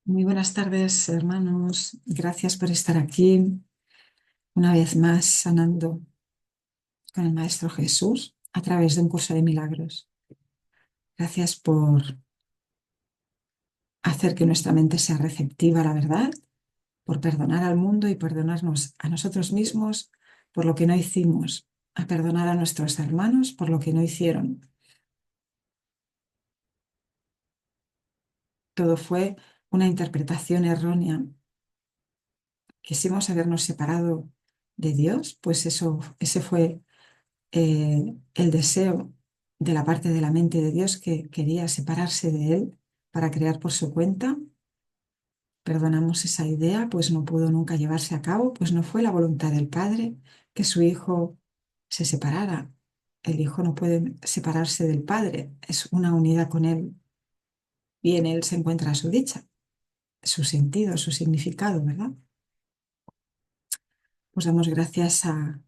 Muy buenas tardes, hermanos. Gracias por estar aquí una vez más sanando con el Maestro Jesús a través de un curso de milagros. Gracias por hacer que nuestra mente sea receptiva a la verdad, por perdonar al mundo y perdonarnos a nosotros mismos por lo que no hicimos, a perdonar a nuestros hermanos por lo que no hicieron. Todo fue una interpretación errónea. Quisimos habernos separado de Dios, pues ese fue el deseo de la parte de la mente de Dios que quería separarse de Él para crear por su cuenta. Perdonamos esa idea, pues no pudo nunca llevarse a cabo, pues no fue la voluntad del Padre que su Hijo se separara. El Hijo no puede separarse del Padre, es una unidad con Él y en Él se encuentra su dicha, su sentido, su significado, ¿verdad? Pues damos gracias al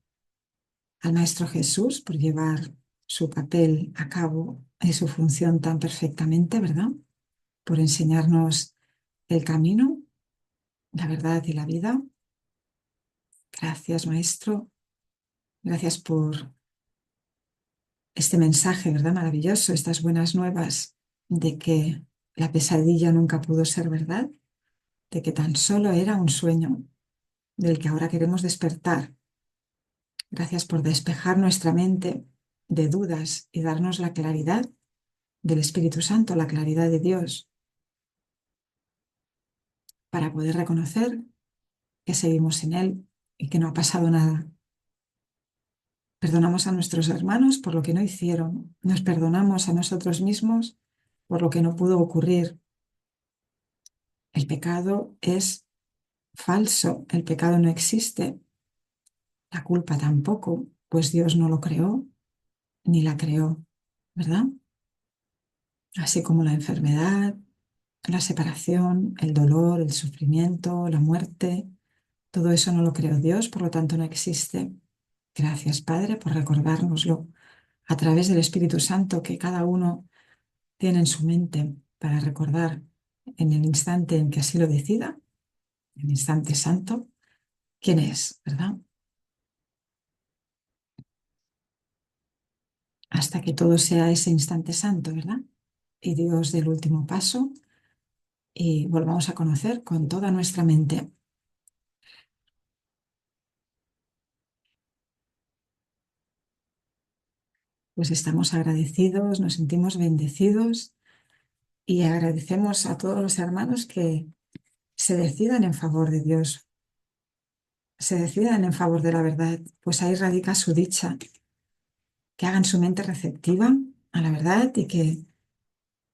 Maestro Jesús por llevar su papel a cabo y su función tan perfectamente, ¿verdad? Por enseñarnos el camino, la verdad y la vida. Gracias, Maestro. Gracias por este mensaje, ¿verdad? Maravilloso, estas buenas nuevas de que la pesadilla nunca pudo ser verdad, de que tan solo era un sueño del que ahora queremos despertar. Gracias por despejar nuestra mente de dudas y darnos la claridad del Espíritu Santo, la claridad de Dios, para poder reconocer que seguimos en Él y que no ha pasado nada. Perdonamos a nuestros hermanos por lo que no hicieron. Nos perdonamos a nosotros mismos por lo que no pudo ocurrir. El pecado es falso, el pecado no existe, la culpa tampoco, pues Dios no lo creó ni la creó, ¿verdad? Así como la enfermedad, la separación, el dolor, el sufrimiento, la muerte, todo eso no lo creó Dios, por lo tanto no existe. Gracias, Padre, por recordárnoslo a través del Espíritu Santo que cada uno tiene en su mente para recordar en el instante en que así lo decida, el instante santo, quién es, ¿verdad? Hasta que todo sea ese instante santo, ¿verdad? Y Dios del último paso y volvamos a conocer con toda nuestra mente. Pues estamos agradecidos, nos sentimos bendecidos y agradecemos a todos los hermanos que se decidan en favor de Dios, se decidan en favor de la verdad, pues ahí radica su dicha, que hagan su mente receptiva a la verdad y que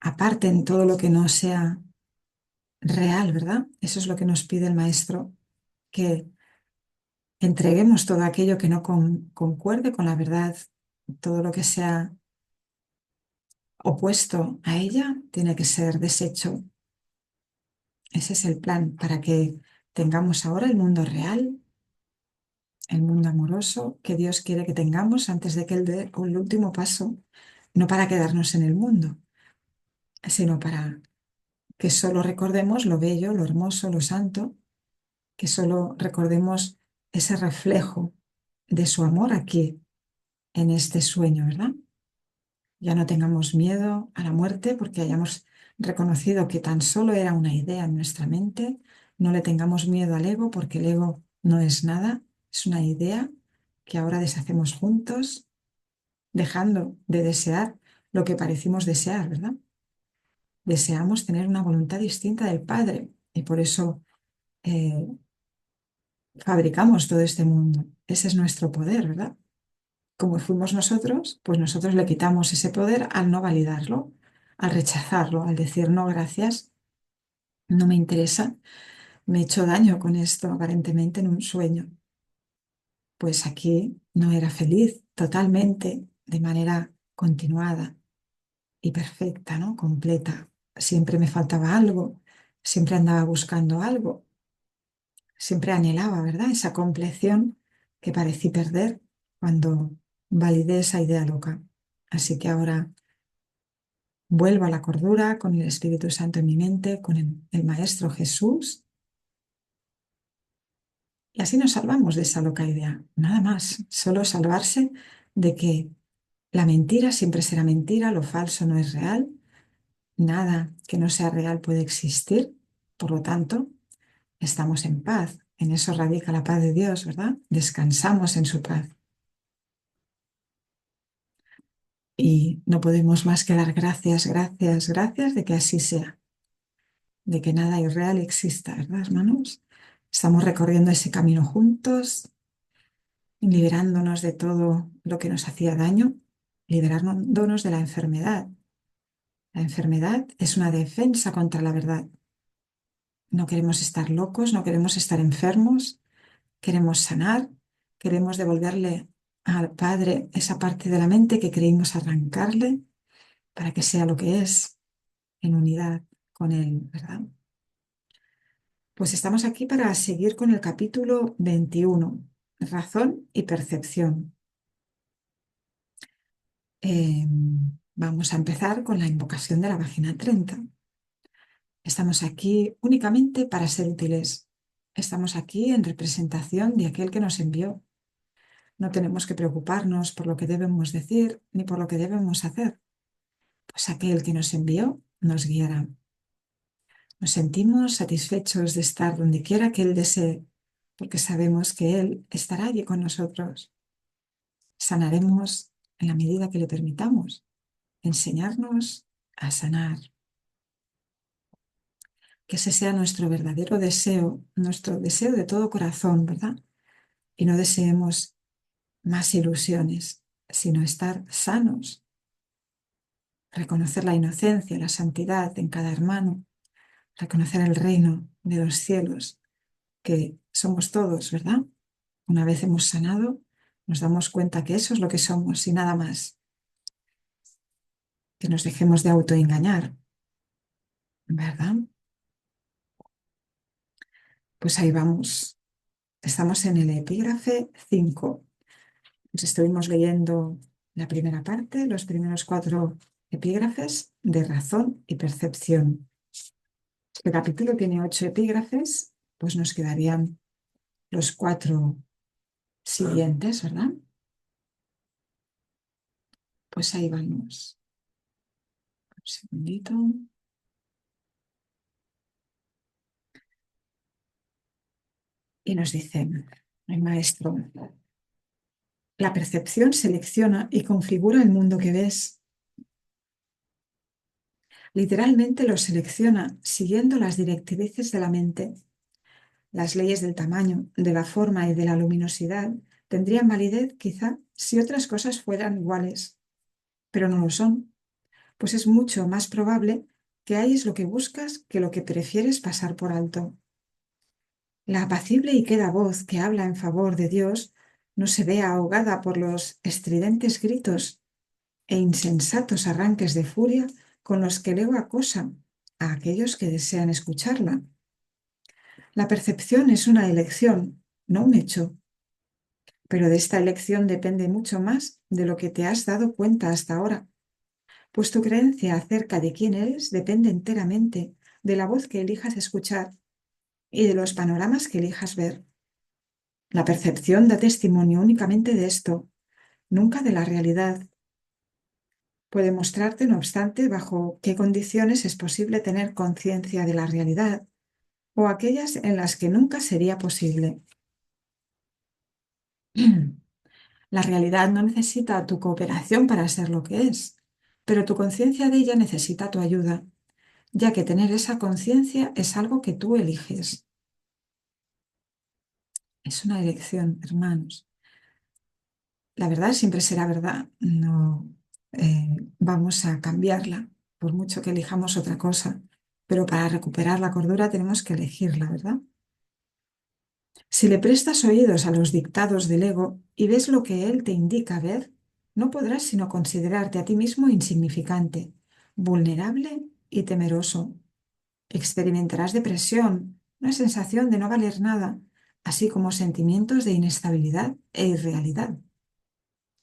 aparten todo lo que no sea real, ¿verdad? Eso es lo que nos pide el Maestro, que entreguemos todo aquello que no concuerde con la verdad, todo lo que sea opuesto a ella tiene que ser deshecho. Ese es el plan para que tengamos ahora el mundo real, el mundo amoroso que Dios quiere que tengamos antes de que Él dé el último paso, no para quedarnos en el mundo, sino para que solo recordemos lo bello, lo hermoso, lo santo, que solo recordemos ese reflejo de su amor aquí, en este sueño, ¿verdad? Ya no tengamos miedo a la muerte porque hayamos reconocido que tan solo era una idea en nuestra mente. No le tengamos miedo al ego porque el ego no es nada, es una idea que ahora deshacemos juntos, dejando de desear lo que parecimos desear, ¿verdad? Deseamos tener una voluntad distinta del Padre y por eso eh, fabricamos todo este mundo. Ese es nuestro poder, ¿verdad? Como fuimos nosotros, pues nosotros le quitamos ese poder al no validarlo, al rechazarlo, al decir no, gracias, no me interesa, me he hecho daño con esto aparentemente en un sueño. Pues aquí no era feliz totalmente, de manera continuada y perfecta, ¿no? Completa. Siempre me faltaba algo, siempre andaba buscando algo, siempre anhelaba, ¿verdad? Esa compleción que parecí perder cuando validé esa idea loca. Así que ahora vuelvo a la cordura con el Espíritu Santo en mi mente, con el Maestro Jesús, y así nos salvamos de esa loca idea. Nada más, solo salvarse de que la mentira siempre será mentira, lo falso no es real, nada que no sea real puede existir, por lo tanto, estamos en paz. En eso radica la paz de Dios, ¿verdad? Descansamos en su paz. Y no podemos más que dar gracias, gracias, gracias de que así sea, de que nada irreal exista, ¿verdad, hermanos? Estamos recorriendo ese camino juntos, liberándonos de todo lo que nos hacía daño, liberándonos de la enfermedad. La enfermedad es una defensa contra la verdad. No queremos estar locos, no queremos estar enfermos, queremos sanar, queremos devolverle al Padre esa parte de la mente que creímos arrancarle para que sea lo que es en unidad con Él, ¿verdad? Pues estamos aquí para seguir con el capítulo 21, razón y percepción. Eh, Vamos a empezar con la invocación de la página 30. Estamos aquí únicamente para ser útiles. Estamos aquí en representación de aquel que nos envió. No tenemos que preocuparnos por lo que debemos decir ni por lo que debemos hacer, pues aquel que nos envió nos guiará. Nos sentimos satisfechos de estar donde quiera que Él desee, porque sabemos que Él estará allí con nosotros. Sanaremos en la medida que le permitamos, enseñarnos a sanar. Que ese sea nuestro verdadero deseo, nuestro deseo de todo corazón, ¿verdad? Y no deseemos más ilusiones, sino estar sanos, reconocer la inocencia, la santidad en cada hermano, reconocer el reino de los cielos, que somos todos, ¿verdad? Una vez hemos sanado, nos damos cuenta que eso es lo que somos y nada más, que nos dejemos de autoengañar, ¿verdad? Pues ahí vamos. Estamos en el epígrafe 5. Nos estuvimos leyendo la primera parte, los primeros 4 epígrafes de razón y percepción. Este capítulo tiene 8 epígrafes, pues nos quedarían los 4 siguientes, ¿verdad? Pues ahí vamos. Un segundito. Y nos dice el maestro, la percepción selecciona y configura el mundo que ves. Literalmente lo selecciona siguiendo las directrices de la mente. Las leyes del tamaño, de la forma y de la luminosidad tendrían validez quizá si otras cosas fueran iguales, pero no lo son, pues es mucho más probable que hayas lo que buscas que lo que prefieres pasar por alto. La apacible y queda voz que habla en favor de Dios no se ve ahogada por los estridentes gritos e insensatos arranques de furia con los que luego acosa a aquellos que desean escucharla. La percepción es una elección, no un hecho, pero de esta elección depende mucho más de lo que te has dado cuenta hasta ahora, pues tu creencia acerca de quién eres depende enteramente de la voz que elijas escuchar y de los panoramas que elijas ver. La percepción da testimonio únicamente de esto, nunca de la realidad. Puede mostrarte, no obstante, bajo qué condiciones es posible tener conciencia de la realidad o aquellas en las que nunca sería posible. La realidad no necesita tu cooperación para ser lo que es, pero tu conciencia de ella necesita tu ayuda, ya que tener esa conciencia es algo que tú eliges. Es una elección, hermanos. La verdad siempre será verdad, no vamos a cambiarla por mucho que elijamos otra cosa, pero para recuperar la cordura tenemos que elegirla, ¿verdad? Si le prestas oídos a los dictados del ego y ves lo que él te indica ver, no podrás sino considerarte a ti mismo insignificante, vulnerable y temeroso. Experimentarás depresión, una sensación de no valer nada, así como sentimientos de inestabilidad e irrealidad.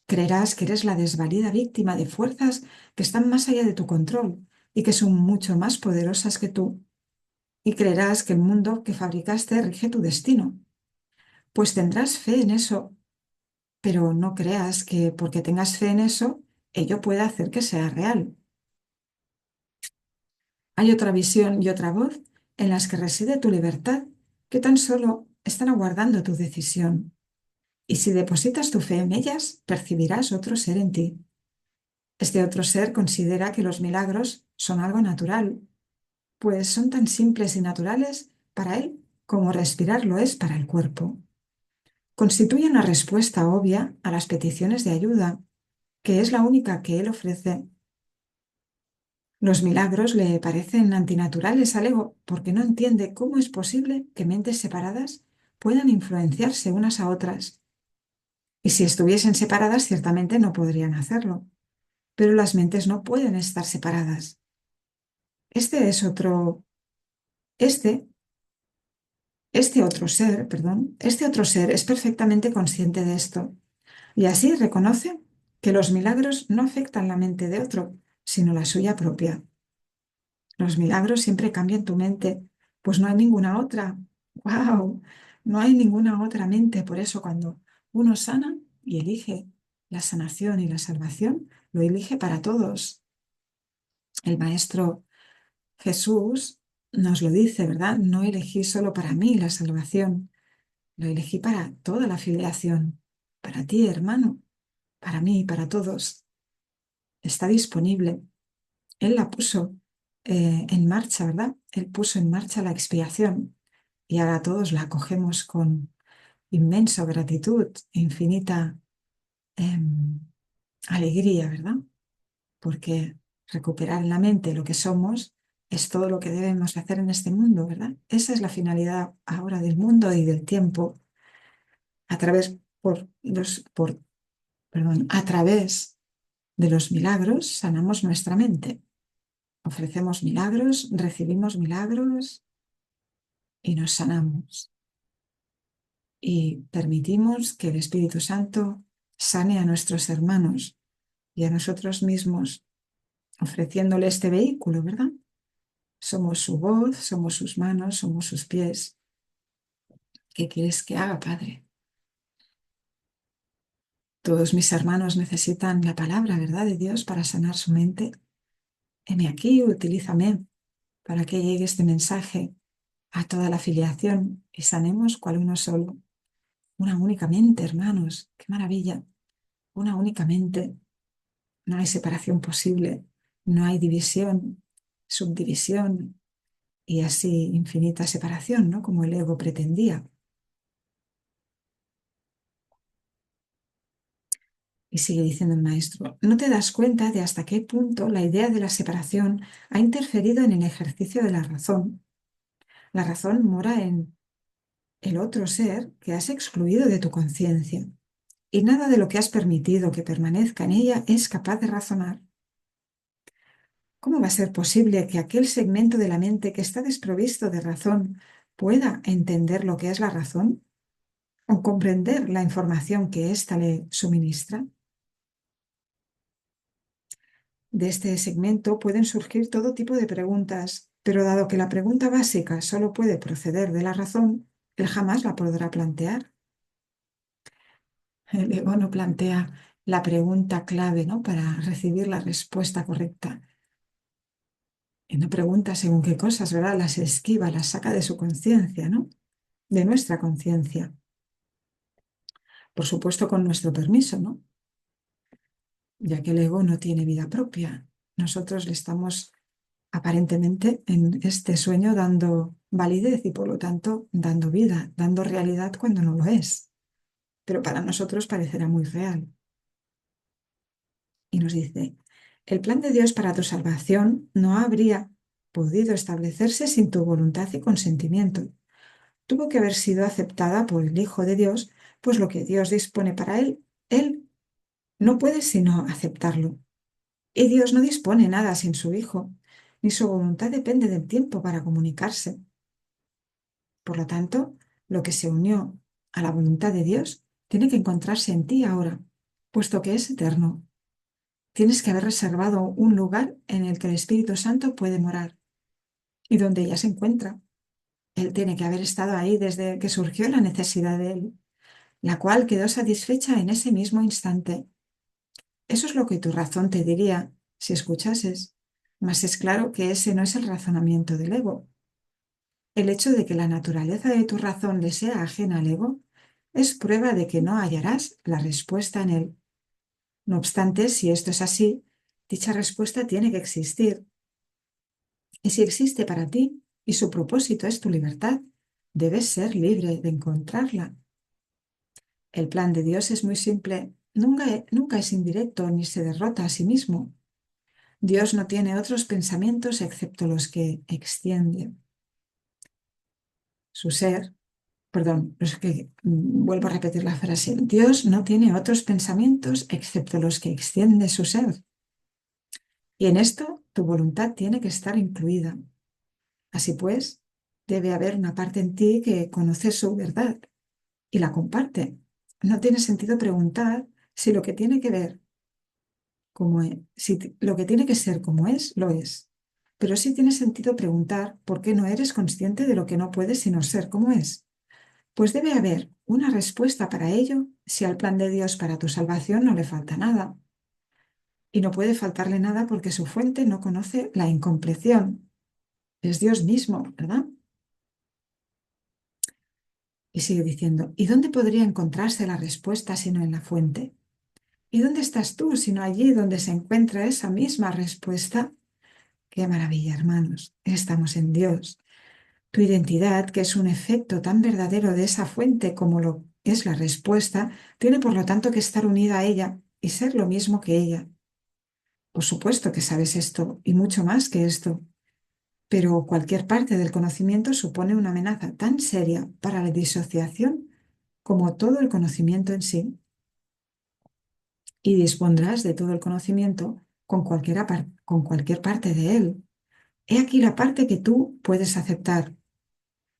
Creerás que eres la desvalida víctima de fuerzas que están más allá de tu control y que son mucho más poderosas que tú. Y creerás que el mundo que fabricaste rige tu destino. Pues tendrás fe en eso, pero no creas que porque tengas fe en eso, ello pueda hacer que sea real. Hay otra visión y otra voz en las que reside tu libertad, que tan solo están aguardando tu decisión. Y si depositas tu fe en ellas, percibirás otro ser en ti. Este otro ser considera que los milagros son algo natural, pues son tan simples y naturales para él como respirar lo es para el cuerpo. Constituyen una respuesta obvia a las peticiones de ayuda, que es la única que él ofrece. Los milagros le parecen antinaturales al ego porque no entiende cómo es posible que mentes separadas puedan influenciarse unas a otras. Y si estuviesen separadas, ciertamente no podrían hacerlo. Pero las mentes no pueden estar separadas. Este es otro, este, este otro ser, perdón, este otro ser es perfectamente consciente de esto y así reconoce que los milagros no afectan la mente de otro, sino la suya propia. Los milagros siempre cambian tu mente, pues no hay ninguna otra. ¡Wow! No hay ninguna otra mente. Por eso cuando uno sana y elige la sanación y la salvación, lo elige para todos. El Maestro Jesús nos lo dice, ¿verdad? No elegí solo para mí la salvación, lo elegí para toda la filiación, para ti, hermano, para mí y para todos. Está disponible. Él la puso en marcha, ¿verdad? Él puso en marcha la expiación y ahora todos la acogemos con inmensa gratitud e infinita alegría, ¿verdad? Porque recuperar en la mente lo que somos es todo lo que debemos hacer en este mundo, ¿verdad? Esa es la finalidad ahora del mundo y del tiempo. A través, a través de los milagros sanamos nuestra mente. Ofrecemos milagros, recibimos milagros y nos sanamos. Y permitimos que el Espíritu Santo sane a nuestros hermanos y a nosotros mismos, ofreciéndole este vehículo, ¿verdad? Somos su voz, somos sus manos, somos sus pies. ¿Qué quieres que haga, Padre? Todos mis hermanos necesitan la palabra, ¿verdad?, de Dios para sanar su mente. Heme aquí, utilízame para que llegue este mensaje a toda la filiación y sanemos cual uno solo. Una única mente, hermanos. ¡Qué maravilla! Una única mente. No hay separación posible. No hay división, subdivisión y así infinita separación, ¿no? Como el ego pretendía. Y sigue diciendo el maestro, no te das cuenta de hasta qué punto la idea de la separación ha interferido en el ejercicio de la razón. La razón mora en el otro ser que has excluido de tu conciencia, y nada de lo que has permitido que permanezca en ella es capaz de razonar. ¿Cómo va a ser posible que aquel segmento de la mente que está desprovisto de razón pueda entender lo que es la razón o comprender la información que ésta le suministra? De este segmento pueden surgir todo tipo de preguntas, pero dado que la pregunta básica solo puede proceder de la razón, él jamás la podrá plantear. El ego no plantea la pregunta clave, ¿no?, para recibir la respuesta correcta. Y no pregunta según qué cosas, ¿verdad? Las esquiva, las saca de su conciencia, ¿no? De nuestra conciencia. Por supuesto, con nuestro permiso, ¿no? Ya que el ego no tiene vida propia. Nosotros le estamos aparentemente en este sueño dando validez y por lo tanto dando vida, dando realidad cuando no lo es. Pero para nosotros parecerá muy real. Y nos dice, el plan de Dios para tu salvación no habría podido establecerse sin tu voluntad y consentimiento. Tuvo que haber sido aceptada por el Hijo de Dios, pues lo que Dios dispone para él no puede sino aceptarlo. Y Dios no dispone nada sin su Hijo, ni su voluntad depende del tiempo para comunicarse. Por lo tanto, lo que se unió a la voluntad de Dios tiene que encontrarse en ti ahora. puesto que es eterno. Tienes que haber reservado un lugar en el que el Espíritu Santo puede morar y donde ella se encuentra. Él tiene que haber estado ahí desde que surgió la necesidad de él, la cual quedó satisfecha en ese mismo instante. Eso es lo que tu razón te diría si escuchases, mas es claro que ese no es el razonamiento del ego. El hecho de que la naturaleza de tu razón le sea ajena al ego es prueba de que no hallarás la respuesta en él. No obstante, si esto es así, dicha respuesta tiene que existir. Y si existe para ti y su propósito es tu libertad, debes ser libre de encontrarla. El plan de Dios es muy simple. Nunca es indirecto ni se derrota a sí mismo. Dios no tiene otros pensamientos excepto los que extiende. Su ser, perdón, vuelvo a repetir la frase. Dios no tiene otros pensamientos excepto los que extiende su ser. Y en esto tu voluntad tiene que estar incluida. Así pues, debe haber una parte en ti que conoce su verdad y la comparte. No tiene sentido preguntar si lo que tiene que ver como es, lo que tiene que ser como es, lo es. Pero sí tiene sentido preguntar por qué no eres consciente de lo que no puedes sino ser como es. Pues debe haber una respuesta para ello si al plan de Dios para tu salvación no le falta nada. Y no puede faltarle nada porque su fuente no conoce la incompleción. Es Dios mismo, ¿verdad? Y sigue diciendo, ¿y dónde podría encontrarse la respuesta sino en la fuente? ¿Y dónde estás tú sino allí donde se encuentra esa misma respuesta? Qué maravilla, hermanos. Estamos en Dios. Tu identidad, que es un efecto tan verdadero de esa fuente como lo es la respuesta, tiene por lo tanto que estar unida a ella y ser lo mismo que ella. Por supuesto que sabes esto y mucho más que esto, pero cualquier parte del conocimiento supone una amenaza tan seria para la disociación como todo el conocimiento en sí. Y dispondrás de todo el conocimiento con cualquier parte de él. He aquí la parte que tú puedes aceptar.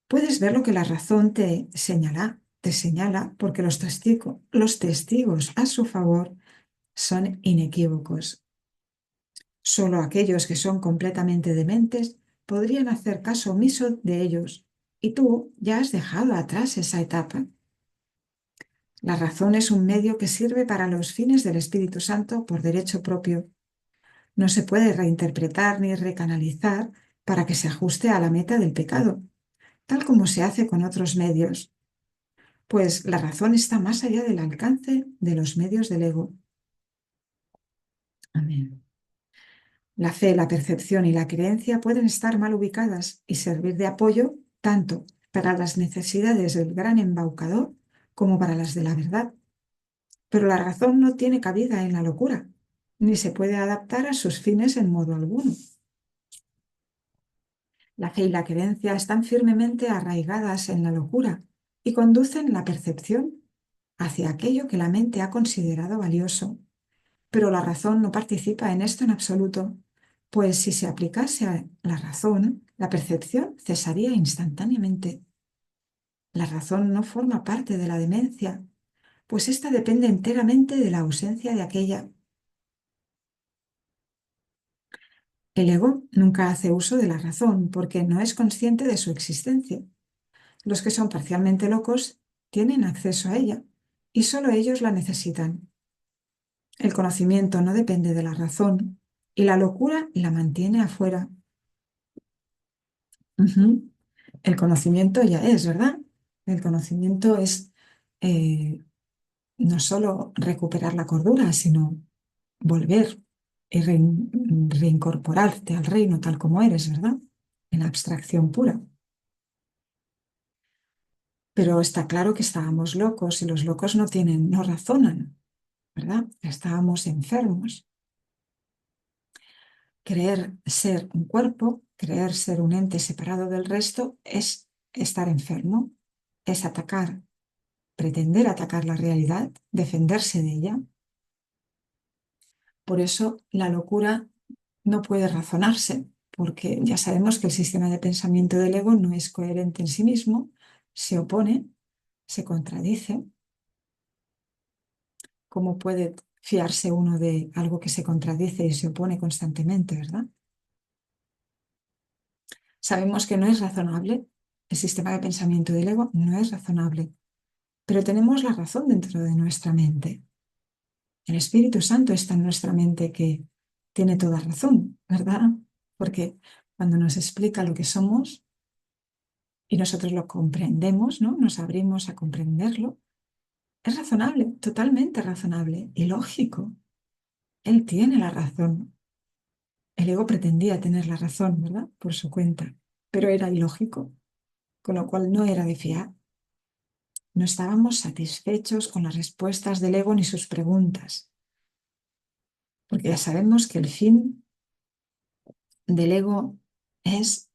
Puedes ver lo que la razón te señala, porque los testigos a su favor son inequívocos. Solo aquellos que son completamente dementes podrían hacer caso omiso de ellos, y tú ya has dejado atrás esa etapa. La razón es un medio que sirve para los fines del Espíritu Santo por derecho propio. No se puede reinterpretar ni recanalizar para que se ajuste a la meta del pecado, tal como se hace con otros medios, pues la razón está más allá del alcance de los medios del ego. Amén. La fe, la percepción y la creencia pueden estar mal ubicadas y servir de apoyo tanto para las necesidades del gran embaucador como para las de la verdad. Pero la razón no tiene cabida en la locura, ni se puede adaptar a sus fines en modo alguno. La fe y la creencia están firmemente arraigadas en la locura y conducen la percepción hacia aquello que la mente ha considerado valioso. Pero la razón no participa en esto en absoluto, pues si se aplicase a la razón, la percepción cesaría instantáneamente. La razón no forma parte de la demencia, pues ésta depende enteramente de la ausencia de aquella. El ego nunca hace uso de la razón porque no es consciente de su existencia. Los que son parcialmente locos tienen acceso a ella y solo ellos la necesitan. El conocimiento no depende de la razón y la locura la mantiene afuera. Ujú. El conocimiento ya es, ¿verdad? El conocimiento es eh, no solo recuperar la cordura, sino volver y reincorporarte al reino tal como eres, ¿verdad? En abstracción pura. Pero está claro que estábamos locos y los locos no razonan, ¿verdad? Estábamos enfermos. Creer ser un cuerpo, creer ser un ente separado del resto es estar enfermo, es pretender atacar la realidad, defenderse de ella. Por eso la locura no puede razonarse, porque ya sabemos que el sistema de pensamiento del ego no es coherente en sí mismo, se opone, se contradice. ¿Cómo puede fiarse uno de algo que se contradice y se opone constantemente, verdad? Sabemos que no es razonable, el sistema de pensamiento del ego no es razonable, pero tenemos la razón dentro de nuestra mente. El Espíritu Santo está en nuestra mente que tiene toda razón, ¿verdad? Porque cuando nos explica lo que somos y nosotros lo comprendemos, ¿no? Nos abrimos a comprenderlo, es razonable, totalmente razonable y lógico. Él tiene la razón. El ego pretendía tener la razón, ¿verdad? Por su cuenta, pero era ilógico, con lo cual no era de fiar. No estábamos satisfechos con las respuestas del ego ni sus preguntas, porque ya sabemos que el fin del ego es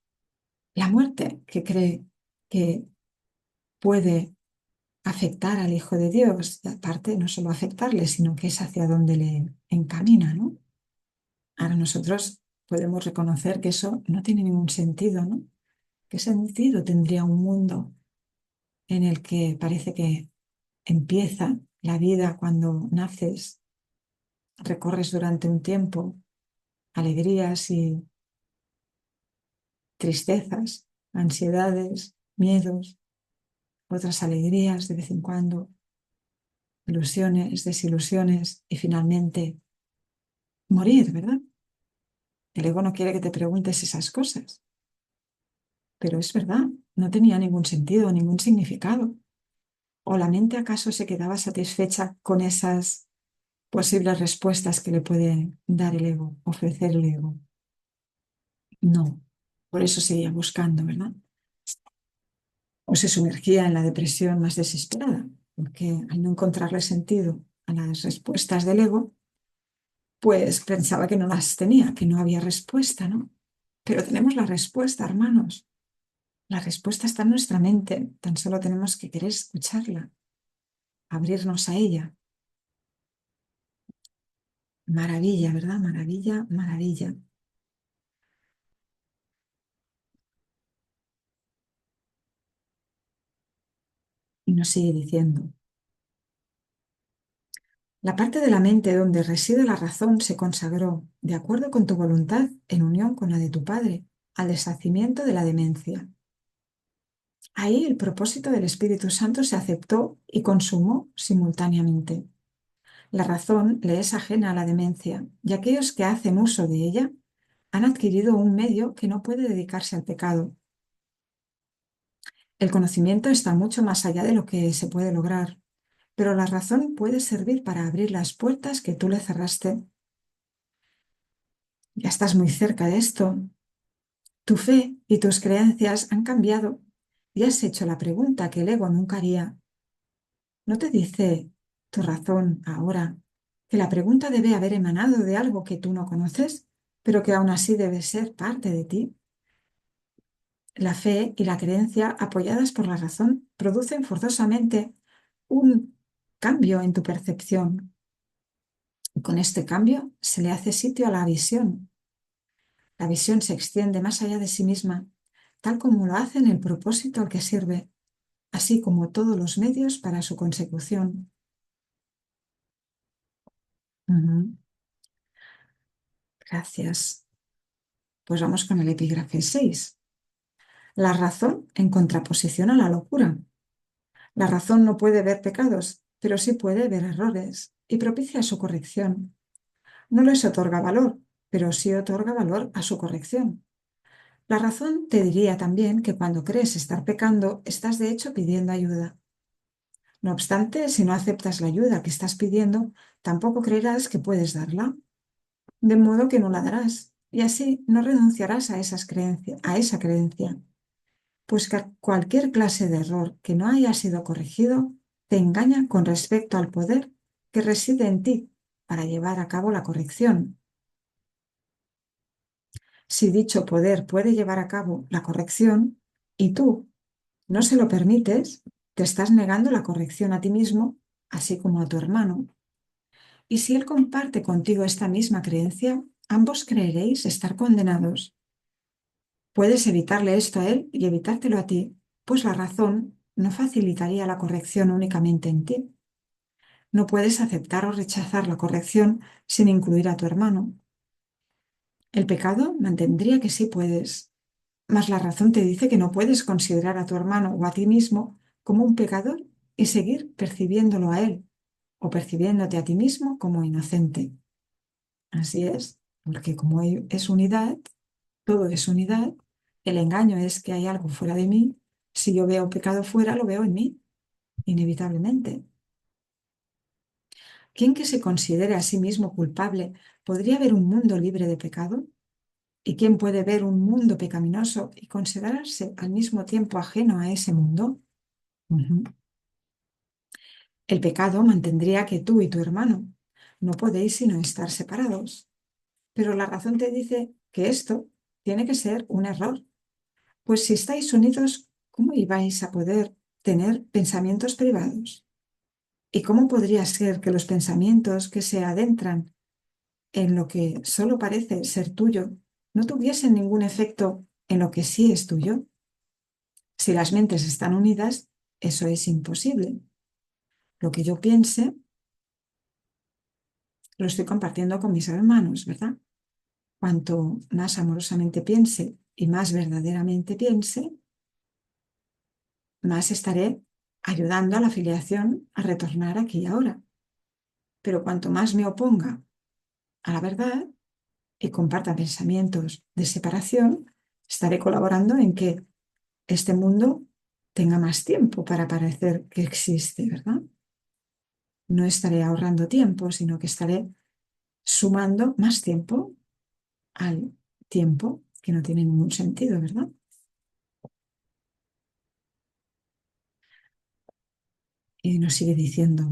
la muerte, que cree que puede afectar al Hijo de Dios. Y aparte, no solo afectarle, sino que es hacia donde le encamina, ¿no? Ahora nosotros podemos reconocer que eso no tiene ningún sentido, ¿no? ¿Qué sentido tendría un mundo en el que parece que empieza la vida cuando naces, recorres durante un tiempo alegrías y tristezas, ansiedades, miedos, otras alegrías de vez en cuando, ilusiones, desilusiones y finalmente morir, ¿verdad? El ego no quiere que te preguntes esas cosas, pero es verdad, no tenía ningún sentido, ningún significado. ¿O la mente acaso se quedaba satisfecha con esas posibles respuestas que le puede dar el ego, ofrecer el ego? No, por eso seguía buscando, ¿verdad? O se sumergía en la depresión más desesperada, porque al no encontrarle sentido a las respuestas del ego, pues pensaba que no las tenía, que no había respuesta, ¿no? Pero tenemos la respuesta, hermanos. La respuesta está en nuestra mente, tan solo tenemos que querer escucharla, abrirnos a ella. Maravilla, ¿verdad? Maravilla, maravilla. Y nos sigue diciendo, la parte de la mente donde reside la razón se consagró, de acuerdo con tu voluntad, en unión con la de tu Padre, al deshacimiento de la demencia. Ahí el propósito del Espíritu Santo se aceptó y consumó simultáneamente. La razón le es ajena a la demencia, y aquellos que hacen uso de ella han adquirido un medio que no puede dedicarse al pecado. El conocimiento está mucho más allá de lo que se puede lograr, pero la razón puede servir para abrir las puertas que tú le cerraste. Ya estás muy cerca de esto. Tu fe y tus creencias han cambiado y has hecho la pregunta que el ego nunca haría. ¿No te dice tu razón ahora que la pregunta debe haber emanado de algo que tú no conoces, pero que aún así debe ser parte de ti? La fe y la creencia apoyadas por la razón producen forzosamente un cambio en tu percepción. Y con este cambio se le hace sitio a la visión. La visión se extiende más allá de sí misma, tal como lo hace en el propósito al que sirve, así como todos los medios para su consecución. Ujú. Gracias. Pues vamos con el epígrafe 6. La razón en contraposición a la locura. La razón no puede ver pecados, pero sí puede ver errores y propicia su corrección. No les otorga valor, pero sí otorga valor a su corrección. La razón te diría también que cuando crees estar pecando, estás de hecho pidiendo ayuda. No obstante, si no aceptas la ayuda que estás pidiendo, tampoco creerás que puedes darla, de modo que no la darás, y así no renunciarás a a esa creencia, pues cualquier clase de error que no haya sido corregido te engaña con respecto al poder que reside en ti para llevar a cabo la corrección. Si dicho poder puede llevar a cabo la corrección y tú no se lo permites, te estás negando la corrección a ti mismo, así como a tu hermano. Y si él comparte contigo esta misma creencia, ambos creeréis estar condenados. Puedes evitarle esto a él y evitártelo a ti, pues la razón no facilitaría la corrección únicamente en ti. No puedes aceptar o rechazar la corrección sin incluir a tu hermano. El pecado mantendría que sí puedes, mas la razón te dice que no puedes considerar a tu hermano o a ti mismo como un pecador y seguir percibiéndolo a él o percibiéndote a ti mismo como inocente. Así es, porque como es unidad, todo es unidad, el engaño es que hay algo fuera de mí. Si yo veo pecado fuera, lo veo en mí, inevitablemente. ¿Quién que se considere a sí mismo culpable podría ver un mundo libre de pecado? ¿Y quién puede ver un mundo pecaminoso y considerarse al mismo tiempo ajeno a ese mundo? Ujú. El pecado mantendría que tú y tu hermano no podéis sino estar separados. Pero la razón te dice que esto tiene que ser un error. Pues si estáis unidos, ¿cómo ibais a poder tener pensamientos privados? ¿Y cómo podría ser que los pensamientos que se adentran en lo que solo parece ser tuyo no tuviesen ningún efecto en lo que sí es tuyo? Si las mentes están unidas, eso es imposible. Lo que yo piense, lo estoy compartiendo con mis hermanos, ¿verdad? Cuanto más amorosamente piense y más verdaderamente piense, más estaré ayudando a la filiación a retornar aquí y ahora. Pero cuanto más me oponga a la verdad y comparta pensamientos de separación, estaré colaborando en que este mundo tenga más tiempo para parecer que existe, ¿verdad? No estaré ahorrando tiempo, sino que estaré sumando más tiempo al tiempo, que no tiene ningún sentido, ¿verdad? Y nos sigue diciendo,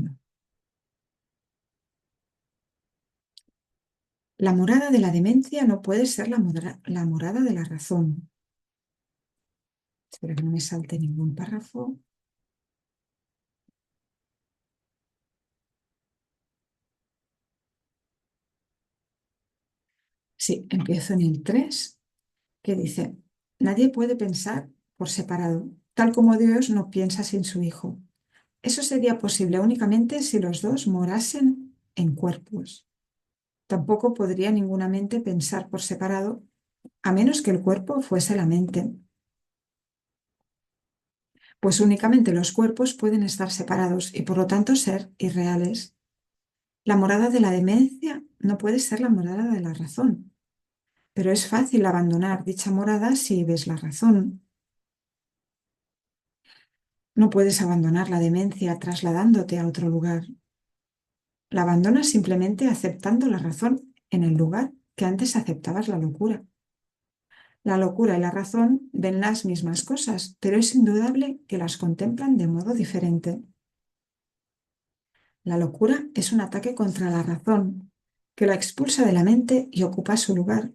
la morada de la demencia no puede ser la morada de la razón. Espero que no me salte ningún párrafo. Sí, empiezo en el 3, que dice, nadie puede pensar por separado, tal como Dios no piensa sin su Hijo. Eso sería posible únicamente si los dos morasen en cuerpos. Tampoco podría ninguna mente pensar por separado, a menos que el cuerpo fuese la mente, pues únicamente los cuerpos pueden estar separados y por lo tanto ser irreales. La morada de la demencia no puede ser la morada de la razón, pero es fácil abandonar dicha morada si ves la razón. No puedes abandonar la demencia trasladándote a otro lugar. La abandonas simplemente aceptando la razón en el lugar que antes aceptabas la locura. La locura y la razón ven las mismas cosas, pero es indudable que las contemplan de modo diferente. La locura es un ataque contra la razón, que la expulsa de la mente y ocupa su lugar.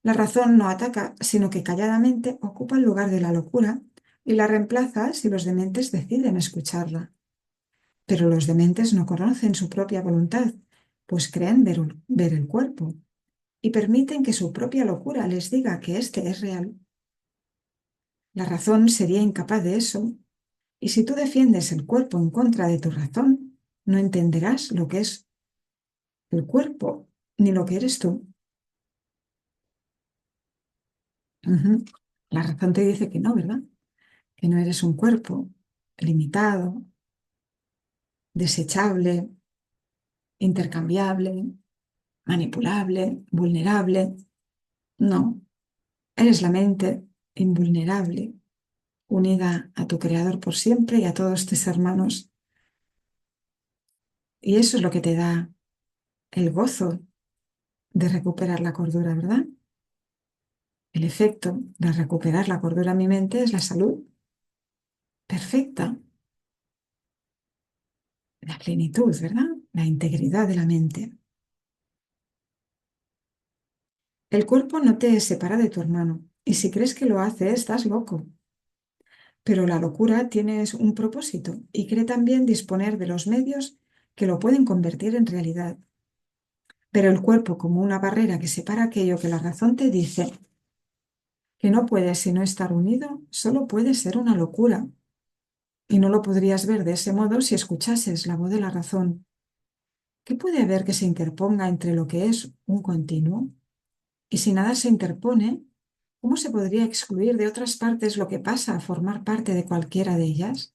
La razón no ataca, sino que calladamente ocupa el lugar de la locura y la reemplaza si los dementes deciden escucharla. Pero los dementes no conocen su propia voluntad, pues creen ver el cuerpo y permiten que su propia locura les diga que éste es real. La razón sería incapaz de eso, y si tú defiendes el cuerpo en contra de tu razón, no entenderás lo que es el cuerpo ni lo que eres tú. Ujú. La razón te dice que no, ¿verdad? Que no eres un cuerpo limitado, desechable, intercambiable, manipulable, vulnerable. No, eres la mente invulnerable, unida a tu Creador por siempre y a todos tus hermanos. Y eso es lo que te da el gozo de recuperar la cordura, ¿verdad? El efecto de recuperar la cordura en mi mente es la salud perfecta, la plenitud, ¿verdad? La integridad de la mente. El cuerpo no te separa de tu hermano, y si crees que lo hace, estás loco. Pero la locura tiene un propósito y cree también disponer de los medios que lo pueden convertir en realidad. Pero el cuerpo, como una barrera que separa aquello que la razón te dice que no puede sino estar unido, solo puede ser una locura. y no lo podrías ver de ese modo si escuchases la voz de la razón. ¿Qué puede haber que se interponga entre lo que es un continuo? Y si nada se interpone, ¿cómo se podría excluir de otras partes lo que pasa a formar parte de cualquiera de ellas?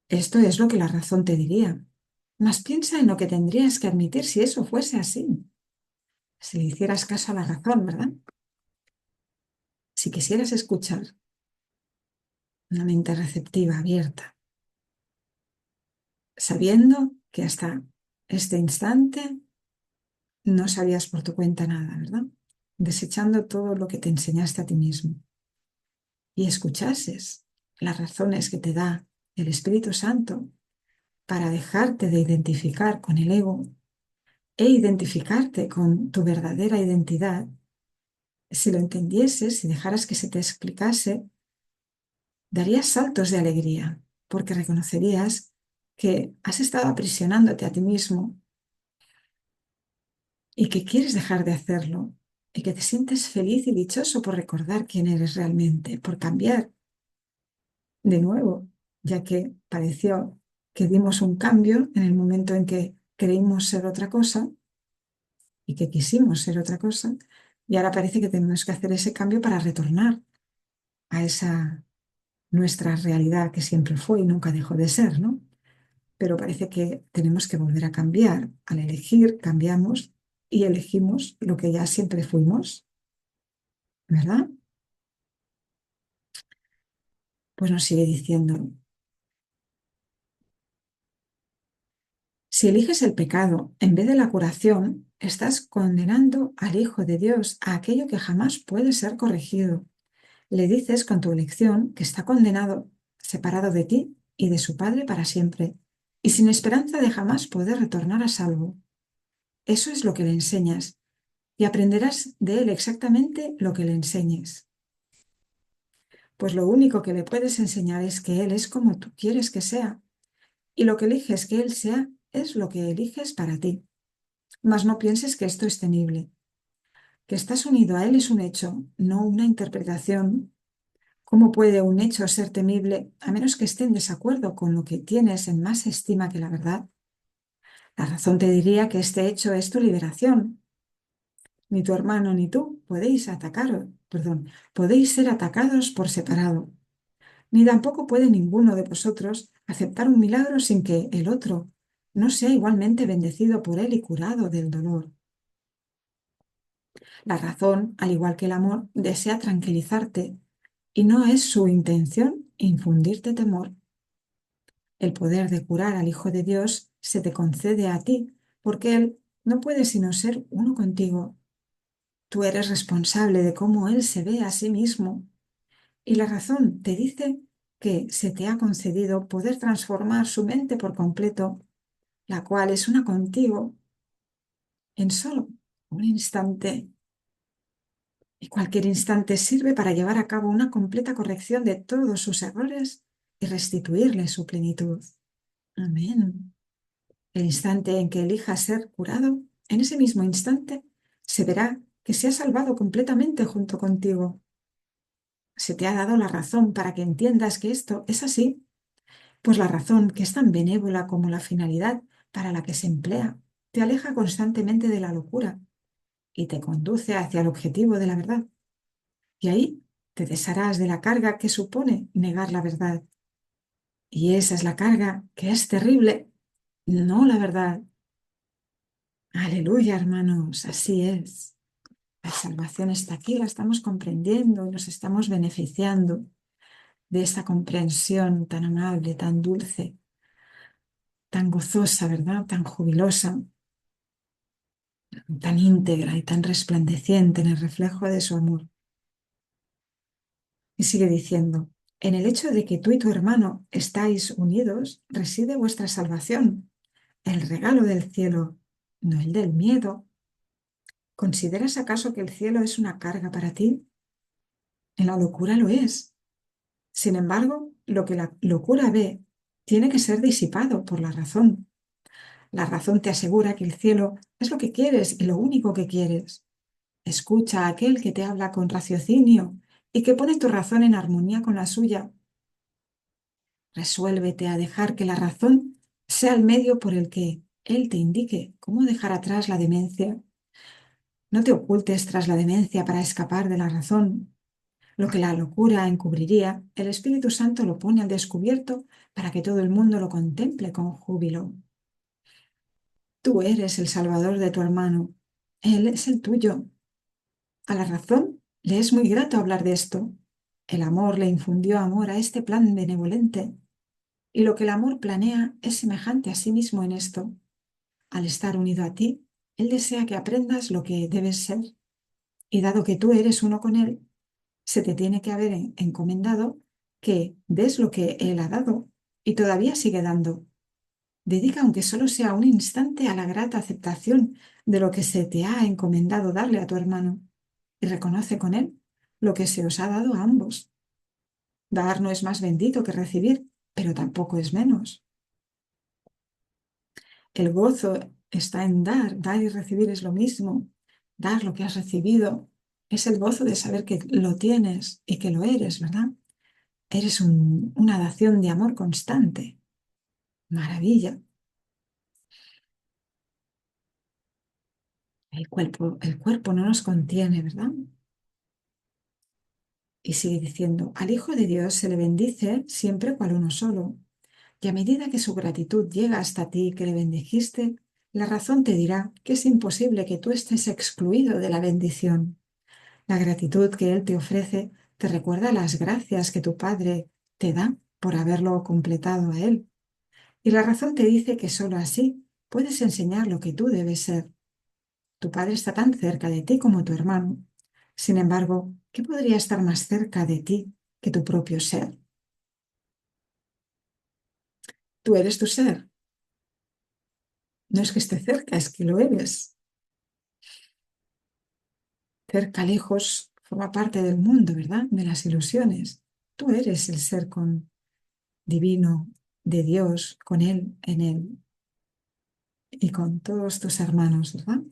Esto es lo que la razón te diría. Mas piensa en lo que tendrías que admitir si eso fuese así. Si le hicieras caso a la razón, ¿verdad? Si quisieras escuchar una mente receptiva, abierta, sabiendo que hasta este instante no sabías por tu cuenta nada, ¿verdad? Desechando todo lo que te enseñaste a ti mismo y escuchases las razones que te da el Espíritu Santo para dejarte de identificar con el ego e identificarte con tu verdadera identidad. Si lo entendieses, si dejaras que se te explicase, darías saltos de alegría, porque reconocerías que has estado aprisionándote a ti mismo y que quieres dejar de hacerlo y que te sientes feliz y dichoso por recordar quién eres realmente, por cambiar de nuevo, ya que pareció que dimos un cambio en el momento en que creímos ser otra cosa y que quisimos ser otra cosa, y ahora parece que tenemos que hacer ese cambio para retornar a esa nuestra realidad que siempre fue y nunca dejó de ser, ¿no? Pero parece que tenemos que volver a cambiar. Al elegir, cambiamos y elegimos lo que ya siempre fuimos, ¿verdad? Pues nos sigue diciendo, si eliges el pecado en vez de la curación, estás condenando al Hijo de Dios a aquello que jamás puede ser corregido. Le dices con tu elección que está condenado, separado de ti y de su Padre para siempre, y sin esperanza de jamás poder retornar a salvo. Eso es lo que le enseñas, y aprenderás de él exactamente lo que le enseñes. Pues lo único que le puedes enseñar es que él es como tú quieres que sea, y lo que eliges que él sea es lo que eliges para ti. Mas no pienses que esto es temible. Que estás unido a él es un hecho, no una interpretación. ¿Cómo puede un hecho ser temible a menos que esté en desacuerdo con lo que tienes en más estima que la verdad? La razón te diría que este hecho es tu liberación. Ni tu hermano ni tú podéis ser atacados por separado. Ni tampoco puede ninguno de vosotros aceptar un milagro sin que el otro no sea igualmente bendecido por él y curado del dolor. La razón, al igual que el amor, desea tranquilizarte y no es su intención infundirte temor. El poder de curar al Hijo de Dios se te concede a ti porque Él no puede sino ser uno contigo. Tú eres responsable de cómo Él se ve a sí mismo y la razón te dice que se te ha concedido poder transformar su mente por completo, la cual es una contigo en solo un instante. Y cualquier instante sirve para llevar a cabo una completa corrección de todos sus errores y restituirle su plenitud. Amén. El instante en que elijas ser curado, en ese mismo instante se verá que se ha salvado completamente junto contigo. Se te ha dado la razón para que entiendas que esto es así, pues la razón, que es tan benévola como la finalidad para la que se emplea, te aleja constantemente de la locura y te conduce hacia el objetivo de la verdad. Y ahí te desharás de la carga que supone negar la verdad. Y esa es la carga que es terrible, no la verdad. Aleluya, hermanos, así es. La salvación está aquí, la estamos comprendiendo y nos estamos beneficiando de esta comprensión tan amable, tan dulce, tan gozosa, ¿verdad? Tan jubilosa, tan íntegra y tan resplandeciente en el reflejo de su amor. Y sigue diciendo, en el hecho de que tú y tu hermano estáis unidos, reside vuestra salvación, el regalo del cielo, no el del miedo. ¿Consideras acaso que el cielo es una carga para ti? En la locura lo es. Sin embargo, lo que la locura ve tiene que ser disipado por la razón. La razón te asegura que el cielo es lo que quieres y lo único que quieres. Escucha a aquel que te habla con raciocinio y que pone tu razón en armonía con la suya. Resuélvete a dejar que la razón sea el medio por el que Él te indique cómo dejar atrás la demencia. No te ocultes tras la demencia para escapar de la razón. Lo que la locura encubriría, el Espíritu Santo lo pone al descubierto para que todo el mundo lo contemple con júbilo. Tú eres el salvador de tu hermano. Él es el tuyo. A la razón le es muy grato hablar de esto. El amor le infundió amor a este plan benevolente. Y lo que el amor planea es semejante a sí mismo en esto. Al estar unido a ti, Él desea que aprendas lo que debes ser. Y dado que tú eres uno con Él, se te tiene que haber encomendado que des lo que Él ha dado y todavía sigue dando. Dedica, aunque solo sea un instante, a la grata aceptación de lo que se te ha encomendado darle a tu hermano y reconoce con Él lo que se os ha dado a ambos. Dar no es más bendito que recibir, pero tampoco es menos. El gozo está en dar. Dar y recibir es lo mismo. Dar lo que has recibido es el gozo de saber que lo tienes y que lo eres, ¿verdad? Eres una dación de amor constante. Maravilla. El cuerpo no nos contiene, ¿verdad? Y sigue diciendo, al Hijo de Dios se le bendice siempre cual uno solo. Y a medida que su gratitud llega hasta ti, que le bendijiste, la razón te dirá que es imposible que tú estés excluido de la bendición. La gratitud que Él te ofrece te recuerda las gracias que tu Padre te da por haberlo completado a Él. Y la razón te dice que sólo así puedes enseñar lo que tú debes ser. Tu Padre está tan cerca de ti como tu hermano. Sin embargo, ¿qué podría estar más cerca de ti que tu propio ser? Tú eres tu ser. No es que esté cerca, es que lo eres. Cerca, lejos, forma parte del mundo, ¿verdad? De las ilusiones. Tú eres el ser con divino de Dios, con Él, en Él y con todos tus hermanos, ¿verdad?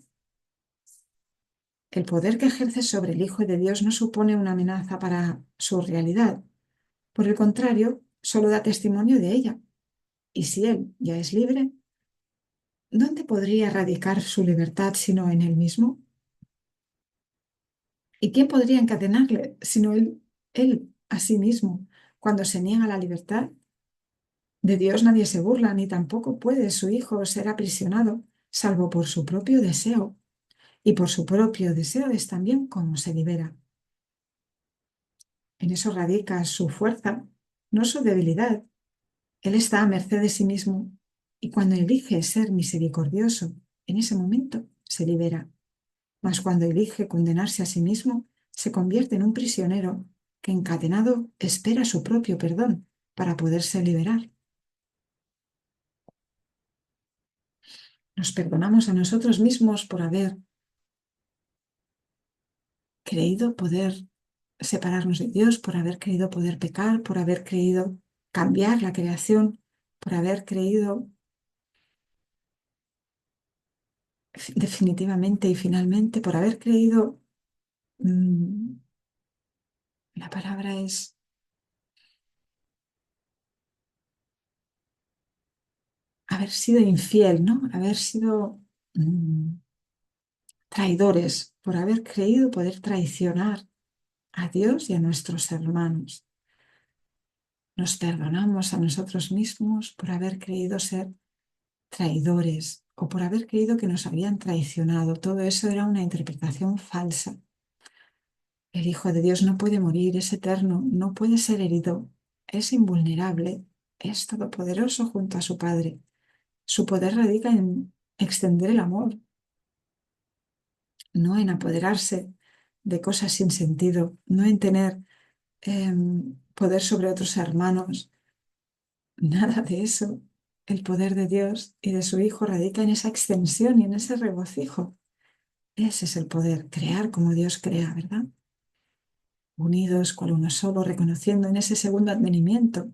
El poder que ejerces sobre el Hijo de Dios no supone una amenaza para su realidad. Por el contrario, solo da testimonio de ella. Y si Él ya es libre, ¿dónde podría radicar su libertad sino en Él mismo? ¿Y quién podría encadenarle sino Él a sí mismo? Cuando se niega la libertad, de Dios nadie se burla, ni tampoco puede su Hijo ser aprisionado, salvo por su propio deseo. Y por su propio deseo es también como se libera. En eso radica su fuerza, no su debilidad. Él está a merced de sí mismo y cuando elige ser misericordioso, en ese momento se libera. Mas cuando elige condenarse a sí mismo, se convierte en un prisionero que encadenado espera su propio perdón para poderse liberar. Nos perdonamos a nosotros mismos por haber creído poder separarnos de Dios, por haber creído poder pecar, por haber creído cambiar la creación, por haber creído definitivamente y finalmente, por haber creído, mm, la palabra es haber sido infiel, ¿no? Haber sido traidores, por haber creído poder traicionar a Dios y a nuestros hermanos. Nos perdonamos a nosotros mismos por haber creído ser traidores o por haber creído que nos habían traicionado. Todo eso era una interpretación falsa. El Hijo de Dios no puede morir, es eterno, no puede ser herido, es invulnerable, es todopoderoso junto a su Padre. Su poder radica en extender el amor, no en apoderarse de cosas sin sentido, no en tener poder sobre otros hermanos, nada de eso. El poder de Dios y de su Hijo radica en esa extensión y en ese regocijo. Ese es el poder, crear como Dios crea, ¿verdad? Unidos cual uno solo, reconociendo en ese segundo advenimiento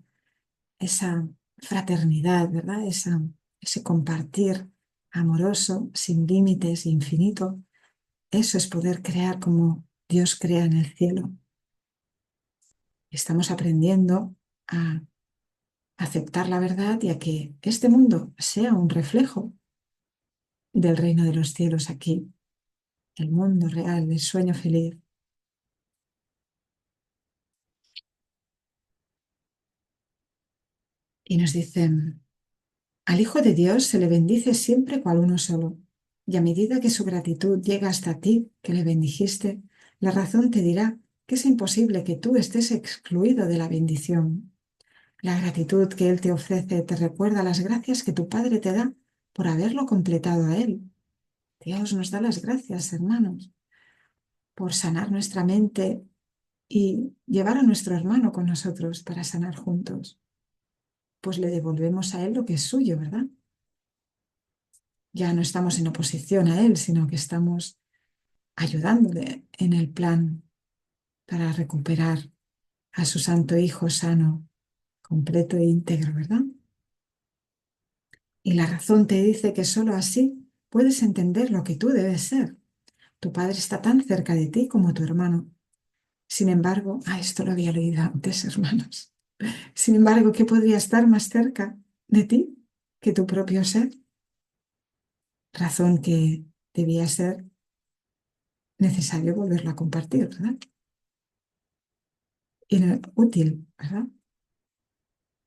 esa fraternidad, ¿verdad? Ese compartir amoroso, sin límites, infinito. Eso es poder crear como Dios crea en el cielo. Estamos aprendiendo a aceptar la verdad y a que este mundo sea un reflejo del reino de los cielos aquí, el mundo real, el sueño feliz. Y nos dicen, al Hijo de Dios se le bendice siempre cual uno solo, y a medida que su gratitud llega hasta ti, que le bendijiste, la razón te dirá que es imposible que tú estés excluido de la bendición. La gratitud que Él te ofrece te recuerda las gracias que tu Padre te da por haberlo completado a Él. Dios nos da las gracias, hermanos, por sanar nuestra mente y llevar a nuestro hermano con nosotros para sanar juntos. Pues le devolvemos a Él lo que es suyo, ¿verdad? Ya no estamos en oposición a Él, sino que estamos ayudándole en el plan para recuperar a su Santo Hijo sano, completo e íntegro, ¿verdad? Y la razón te dice que sólo así puedes entender lo que tú debes ser. Tu padre está tan cerca de ti como tu hermano. Sin embargo, esto lo había leído antes, hermanos. Sin embargo, ¿qué podría estar más cerca de ti que tu propio ser? Razón que debía ser necesario volverlo a compartir, ¿verdad? Y útil, ¿verdad?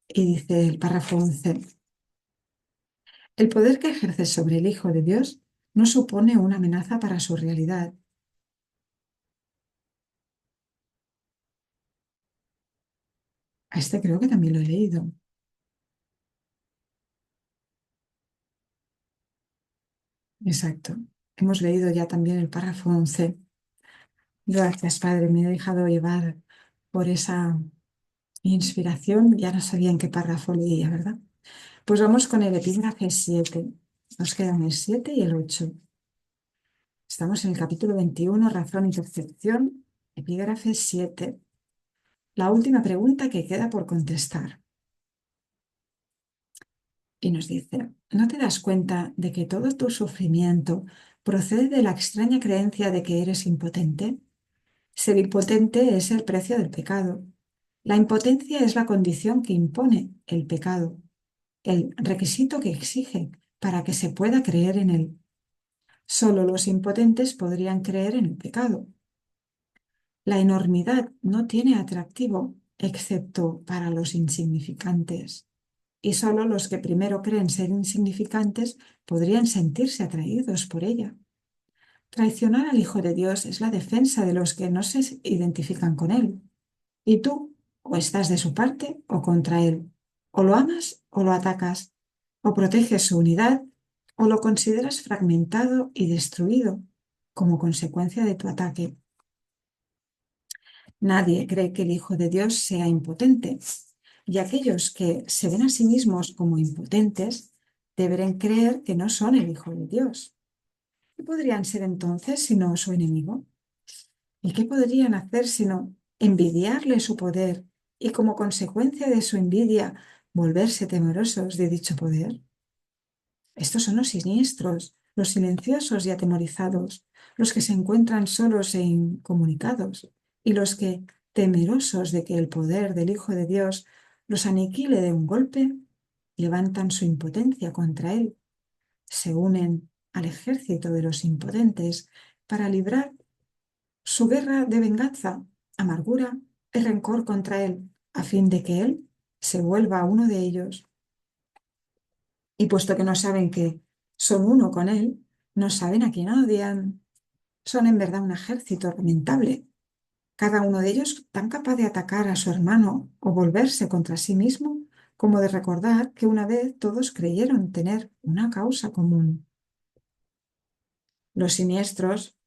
Y dice el párrafo 11, el poder que ejerces sobre el Hijo de Dios no supone una amenaza para su realidad. A este creo que también lo he leído. Exacto. Hemos leído ya también el párrafo 11. Gracias, Padre, me he dejado llevar por esa inspiración. Ya no sabía en qué párrafo leía, ¿verdad? Pues vamos con el epígrafe 7. Nos quedan el 7 y el 8. Estamos en el capítulo 21, razón y percepción, epígrafe 7. La última pregunta que queda por contestar. Y nos dice, ¿no te das cuenta de que todo tu sufrimiento procede de la extraña creencia de que eres impotente? Ser impotente es el precio del pecado. La impotencia es la condición que impone el pecado, el requisito que exige para que se pueda creer en él. Solo los impotentes podrían creer en el pecado. La enormidad no tiene atractivo excepto para los insignificantes, y solo los que primero creen ser insignificantes podrían sentirse atraídos por ella. Traicionar al Hijo de Dios es la defensa de los que no se identifican con él. Y tú o estás de su parte o contra él. O lo amas o lo atacas. O proteges su unidad o lo consideras fragmentado y destruido como consecuencia de tu ataque. Nadie cree que el Hijo de Dios sea impotente. Y aquellos que se ven a sí mismos como impotentes deberán creer que no son el Hijo de Dios. ¿Qué podrían ser entonces sino su enemigo? ¿Y qué podrían hacer sino envidiarle su poder y como consecuencia de su envidia volverse temerosos de dicho poder? Estos son los siniestros, los silenciosos y atemorizados, los que se encuentran solos e incomunicados y los que, temerosos de que el poder del Hijo de Dios los aniquile de un golpe, levantan su impotencia contra él, se unen al ejército de los impotentes para librar su guerra de venganza, amargura y rencor contra él, a fin de que él se vuelva uno de ellos. Y puesto que no saben que son uno con él, no saben a quién odian, son en verdad un ejército lamentable, cada uno de ellos tan capaz de atacar a su hermano o volverse contra sí mismo, como de recordar que una vez todos creyeron tener una causa común. Los siniestros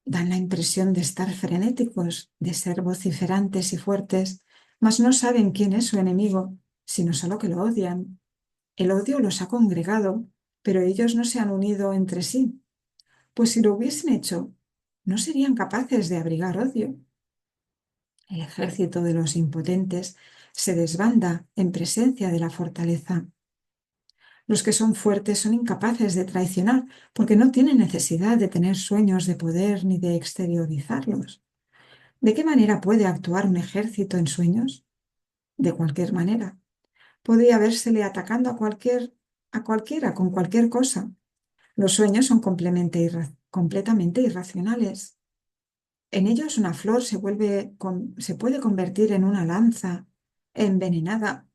dan la impresión de estar frenéticos, de ser vociferantes y fuertes, mas no saben quién es su enemigo, sino solo que lo odian. El odio los ha congregado, pero ellos no se han unido entre sí, pues si lo hubiesen hecho, no serían capaces de abrigar odio. El ejército de los impotentes se desbanda en presencia de la fortaleza. Los que son fuertes son incapaces de traicionar porque no tienen necesidad de tener sueños de poder ni de exteriorizarlos. ¿De qué manera puede actuar un ejército en sueños? De cualquier manera. podría vérsele atacando a cualquiera, con cualquier cosa. Los sueños son completamente irracionales. En ellos una flor se puede convertir en una lanza envenenada,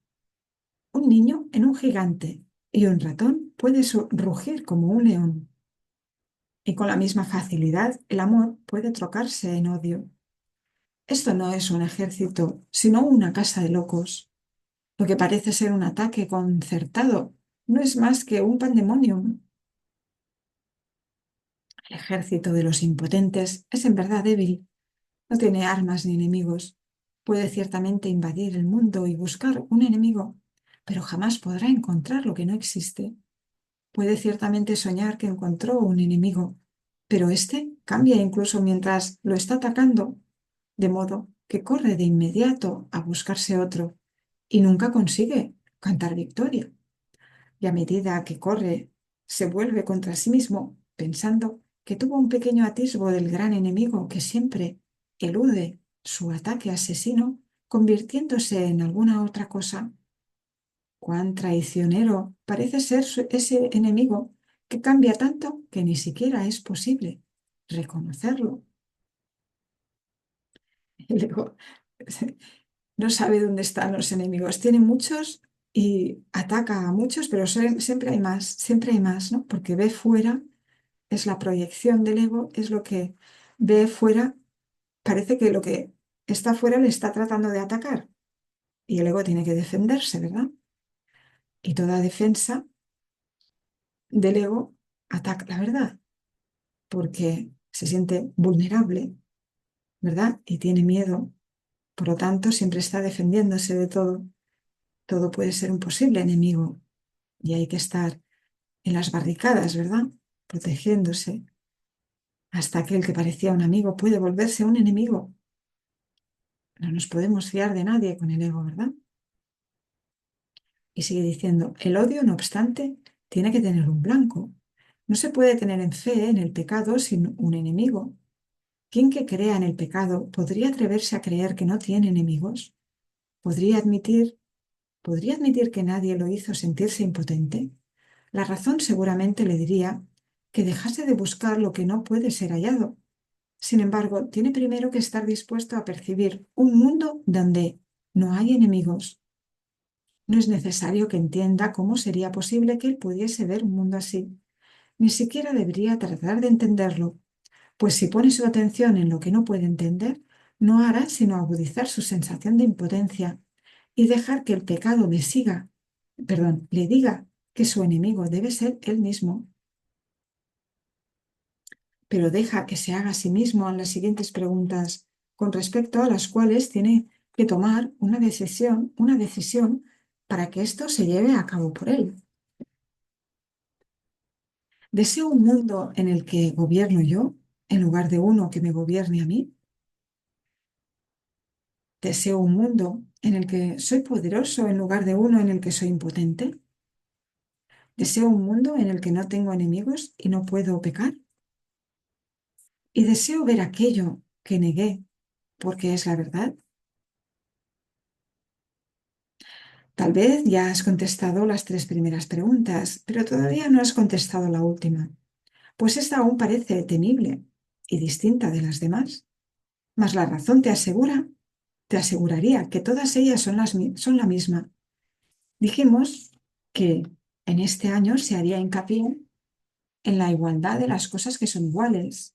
un niño en un gigante y un ratón puede rugir como un león. Y con la misma facilidad el amor puede trocarse en odio. Esto no es un ejército, sino una casa de locos. Lo que parece ser un ataque concertado no es más que un pandemonium. El ejército de los impotentes es en verdad débil. No tiene armas ni enemigos. Puede ciertamente invadir el mundo y buscar un enemigo, pero jamás podrá encontrar lo que no existe. Puede ciertamente soñar que encontró un enemigo, pero éste cambia incluso mientras lo está atacando, de modo que corre de inmediato a buscarse otro y nunca consigue cantar victoria. Y a medida que corre, se vuelve contra sí mismo, pensando que tuvo un pequeño atisbo del gran enemigo que siempre elude su ataque asesino, convirtiéndose en alguna otra cosa. Cuán traicionero parece ser ese enemigo que cambia tanto que ni siquiera es posible reconocerlo. El ego no sabe dónde están los enemigos. Tiene muchos y ataca a muchos, pero siempre hay más, ¿no? Porque ve fuera, es la proyección del ego, es lo que ve fuera, parece que lo que está fuera le está tratando de atacar y el ego tiene que defenderse, ¿verdad? Y toda defensa del ego ataca la verdad, porque se siente vulnerable, ¿verdad? Y tiene miedo, por lo tanto, siempre está defendiéndose de todo. Todo puede ser un posible enemigo y hay que estar en las barricadas, ¿verdad? Protegiéndose hasta que el que parecía un amigo puede volverse un enemigo. No nos podemos fiar de nadie con el ego, ¿verdad? Y sigue diciendo, el odio, no obstante, tiene que tener un blanco. No se puede tener en fe en el pecado sin un enemigo. ¿Quién que crea en el pecado podría atreverse a creer que no tiene enemigos? ¿Podría admitir, podría admitir que nadie lo hizo sentirse impotente? La razón seguramente le diría que dejase de buscar lo que no puede ser hallado. Sin embargo, tiene primero que estar dispuesto a percibir un mundo donde no hay enemigos. No es necesario que entienda cómo sería posible que él pudiese ver un mundo así. Ni siquiera debería tratar de entenderlo, pues si pone su atención en lo que no puede entender, no hará sino agudizar su sensación de impotencia y dejar que el pecado le diga que su enemigo debe ser él mismo, pero deja que se haga a sí mismo en las siguientes preguntas, con respecto a las cuales tiene que tomar una decisión para que esto se lleve a cabo por él. ¿Deseo un mundo en el que gobierno yo, en lugar de uno que me gobierne a mí? ¿Deseo un mundo en el que soy poderoso en lugar de uno en el que soy impotente? ¿Deseo un mundo en el que no tengo enemigos y no puedo pecar? ¿Y deseo ver aquello que negué porque es la verdad? Tal vez ya has contestado las tres primeras preguntas, pero todavía no has contestado la última, pues esta aún parece temible y distinta de las demás. Mas la razón te aseguraría que todas ellas son la misma. Dijimos que en este año se haría hincapié en la igualdad de las cosas que son iguales.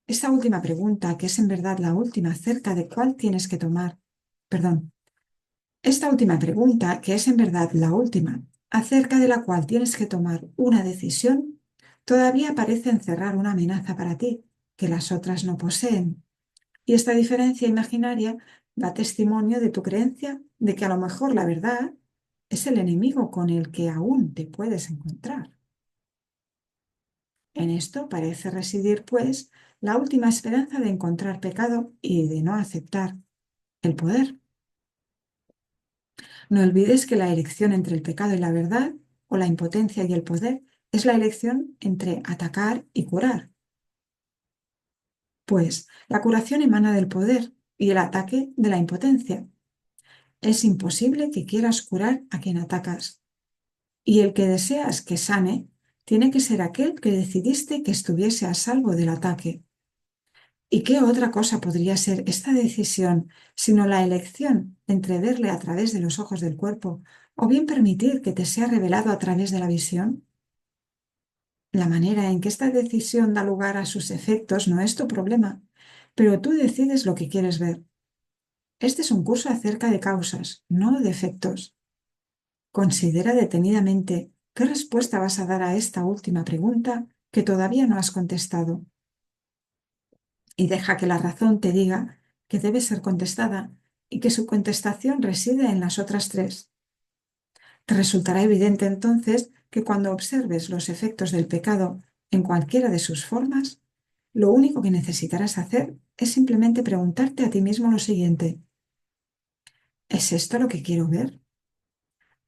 Esta última pregunta, que es en verdad la última acerca de cuál tienes que tomar, perdón, esta última pregunta, que es en verdad la última, acerca de la cual tienes que tomar una decisión, todavía parece encerrar una amenaza para ti, que las otras no poseen. Y esta diferencia imaginaria da testimonio de tu creencia de que a lo mejor la verdad es el enemigo con el que aún te puedes encontrar. En esto parece residir, pues, la última esperanza de encontrar pecado y de no aceptar el poder. No olvides que la elección entre el pecado y la verdad, o la impotencia y el poder, es la elección entre atacar y curar. Pues la curación emana del poder y el ataque de la impotencia. Es imposible que quieras curar a quien atacas. Y el que deseas que sane tiene que ser aquel que decidiste que estuviese a salvo del ataque. ¿Y qué otra cosa podría ser esta decisión sino la elección entre verle a través de los ojos del cuerpo o bien permitir que te sea revelado a través de la visión? La manera en que esta decisión da lugar a sus efectos no es tu problema, pero tú decides lo que quieres ver. Este es un curso acerca de causas, no de efectos. Considera detenidamente qué respuesta vas a dar a esta última pregunta que todavía no has contestado y deja que la razón te diga que debe ser contestada y que su contestación reside en las otras tres. Te resultará evidente entonces que cuando observes los efectos del pecado en cualquiera de sus formas, lo único que necesitarás hacer es simplemente preguntarte a ti mismo lo siguiente: ¿es esto lo que quiero ver?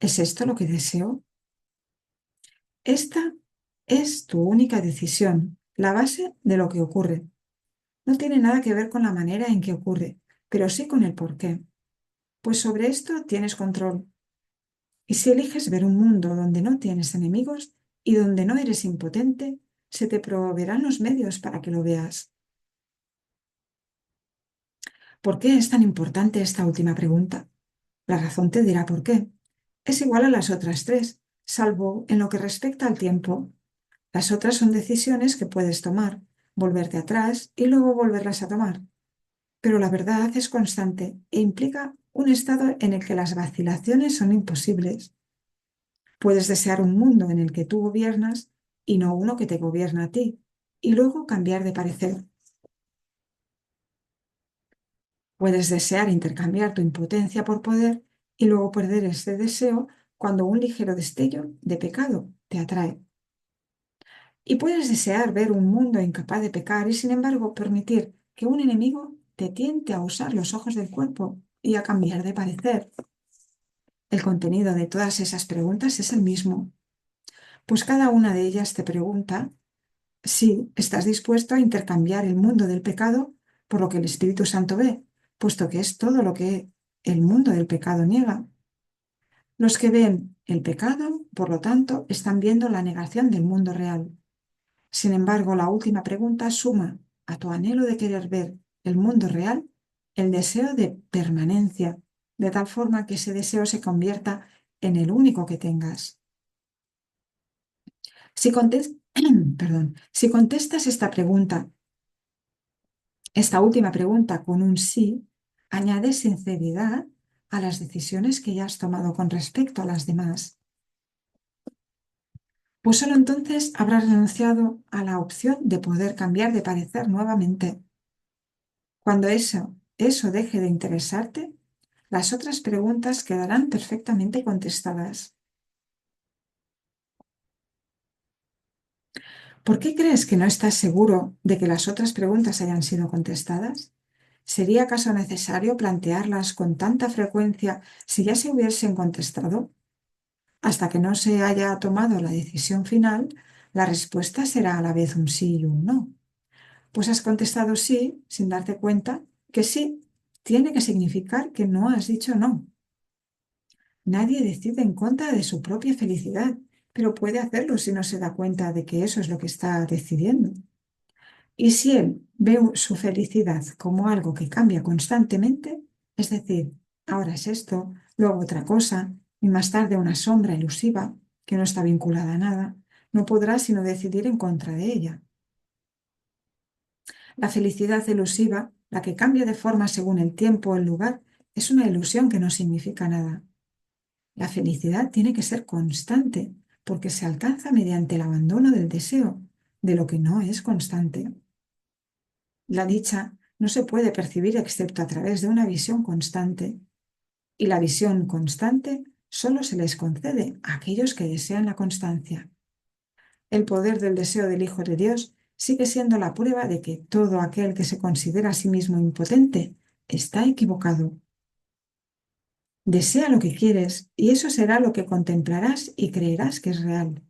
¿Es esto lo que deseo? Esta es tu única decisión, la base de lo que ocurre. No tiene nada que ver con la manera en que ocurre, pero sí con el por qué. Pues sobre esto tienes control. Y si eliges ver un mundo donde no tienes enemigos y donde no eres impotente, se te proveerán los medios para que lo veas. ¿Por qué es tan importante esta última pregunta? La razón te dirá por qué. Es igual a las otras tres, salvo en lo que respecta al tiempo. Las otras son decisiones que puedes tomar, volverte atrás y luego volverlas a tomar. Pero la verdad es constante e implica un estado en el que las vacilaciones son imposibles. Puedes desear un mundo en el que tú gobiernas y no uno que te gobierna a ti, y luego cambiar de parecer. Puedes desear intercambiar tu impotencia por poder y luego perder ese deseo cuando un ligero destello de pecado te atrae. Y puedes desear ver un mundo incapaz de pecar y sin embargo permitir que un enemigo te tiente a usar los ojos del cuerpo y a cambiar de parecer. El contenido de todas esas preguntas es el mismo, pues cada una de ellas te pregunta si estás dispuesto a intercambiar el mundo del pecado por lo que el Espíritu Santo ve, puesto que es todo lo que el mundo del pecado niega. Los que ven el pecado, por lo tanto, están viendo la negación del mundo real. Sin embargo, la última pregunta suma a tu anhelo de querer ver el mundo real el deseo de permanencia, de tal forma que ese deseo se convierta en el único que tengas. Si, si contestas esta pregunta, esta última pregunta con un sí, añade sinceridad a las decisiones que ya has tomado con respecto a las demás. Pues solo entonces habrás renunciado a la opción de poder cambiar de parecer nuevamente. Cuando eso deje de interesarte, las otras preguntas quedarán perfectamente contestadas. ¿Por qué crees que no estás seguro de que las otras preguntas hayan sido contestadas? ¿Sería acaso necesario plantearlas con tanta frecuencia si ya se hubiesen contestado? Hasta que no se haya tomado la decisión final, la respuesta será a la vez un sí y un no. Pues has contestado sí sin darte cuenta que sí tiene que significar que no has dicho no. Nadie decide en contra de su propia felicidad, pero puede hacerlo si no se da cuenta de que eso es lo que está decidiendo. Y si él ve su felicidad como algo que cambia constantemente, es decir, ahora es esto, luego otra cosa, y más tarde una sombra ilusiva que no está vinculada a nada, no podrá sino decidir en contra de ella. La felicidad elusiva, la que cambia de forma según el tiempo o el lugar, es una ilusión que no significa nada. La felicidad tiene que ser constante, porque se alcanza mediante el abandono del deseo, de lo que no es constante. La dicha no se puede percibir excepto a través de una visión constante, y la visión constante solo se les concede a aquellos que desean la constancia. El poder del deseo del Hijo de Dios sigue siendo la prueba de que todo aquel que se considera a sí mismo impotente está equivocado. Desea lo que quieres y eso será lo que contemplarás y creerás que es real.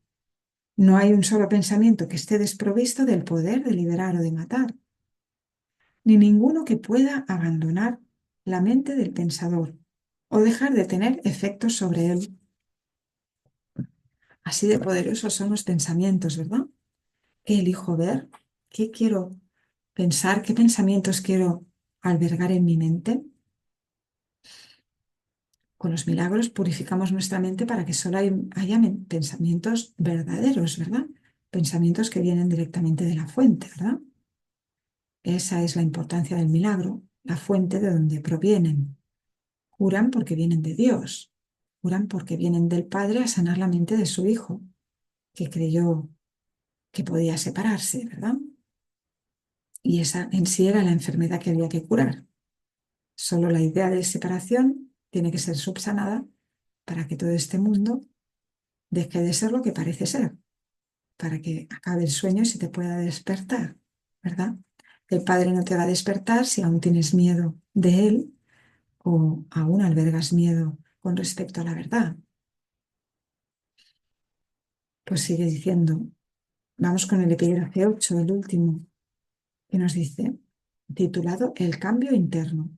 No hay un solo pensamiento que esté desprovisto del poder de liberar o de matar, ni ninguno que pueda abandonar la mente del pensador. o dejar de tener efectos sobre él. Así de poderosos son los pensamientos, ¿verdad? ¿Qué elijo ver? ¿Qué quiero pensar? ¿Qué pensamientos quiero albergar en mi mente? Con los milagros purificamos nuestra mente para que solo haya pensamientos verdaderos, ¿verdad? Pensamientos que vienen directamente de la fuente, ¿verdad? Esa es la importancia del milagro, la fuente de donde provienen. Juran porque vienen de Dios, juran porque vienen del Padre a sanar la mente de su Hijo, que creyó que podía separarse, ¿verdad? Y esa en sí era la enfermedad que había que curar. Solo la idea de separación tiene que ser subsanada para que todo este mundo deje de ser lo que parece ser, para que acabe el sueño y se te pueda despertar, ¿verdad? El Padre no te va a despertar si aún tienes miedo de Él o aún albergas miedo con respecto a la verdad. Pues sigue diciendo, vamos con el epígrafe 8, el último, que nos dice, titulado El cambio interno.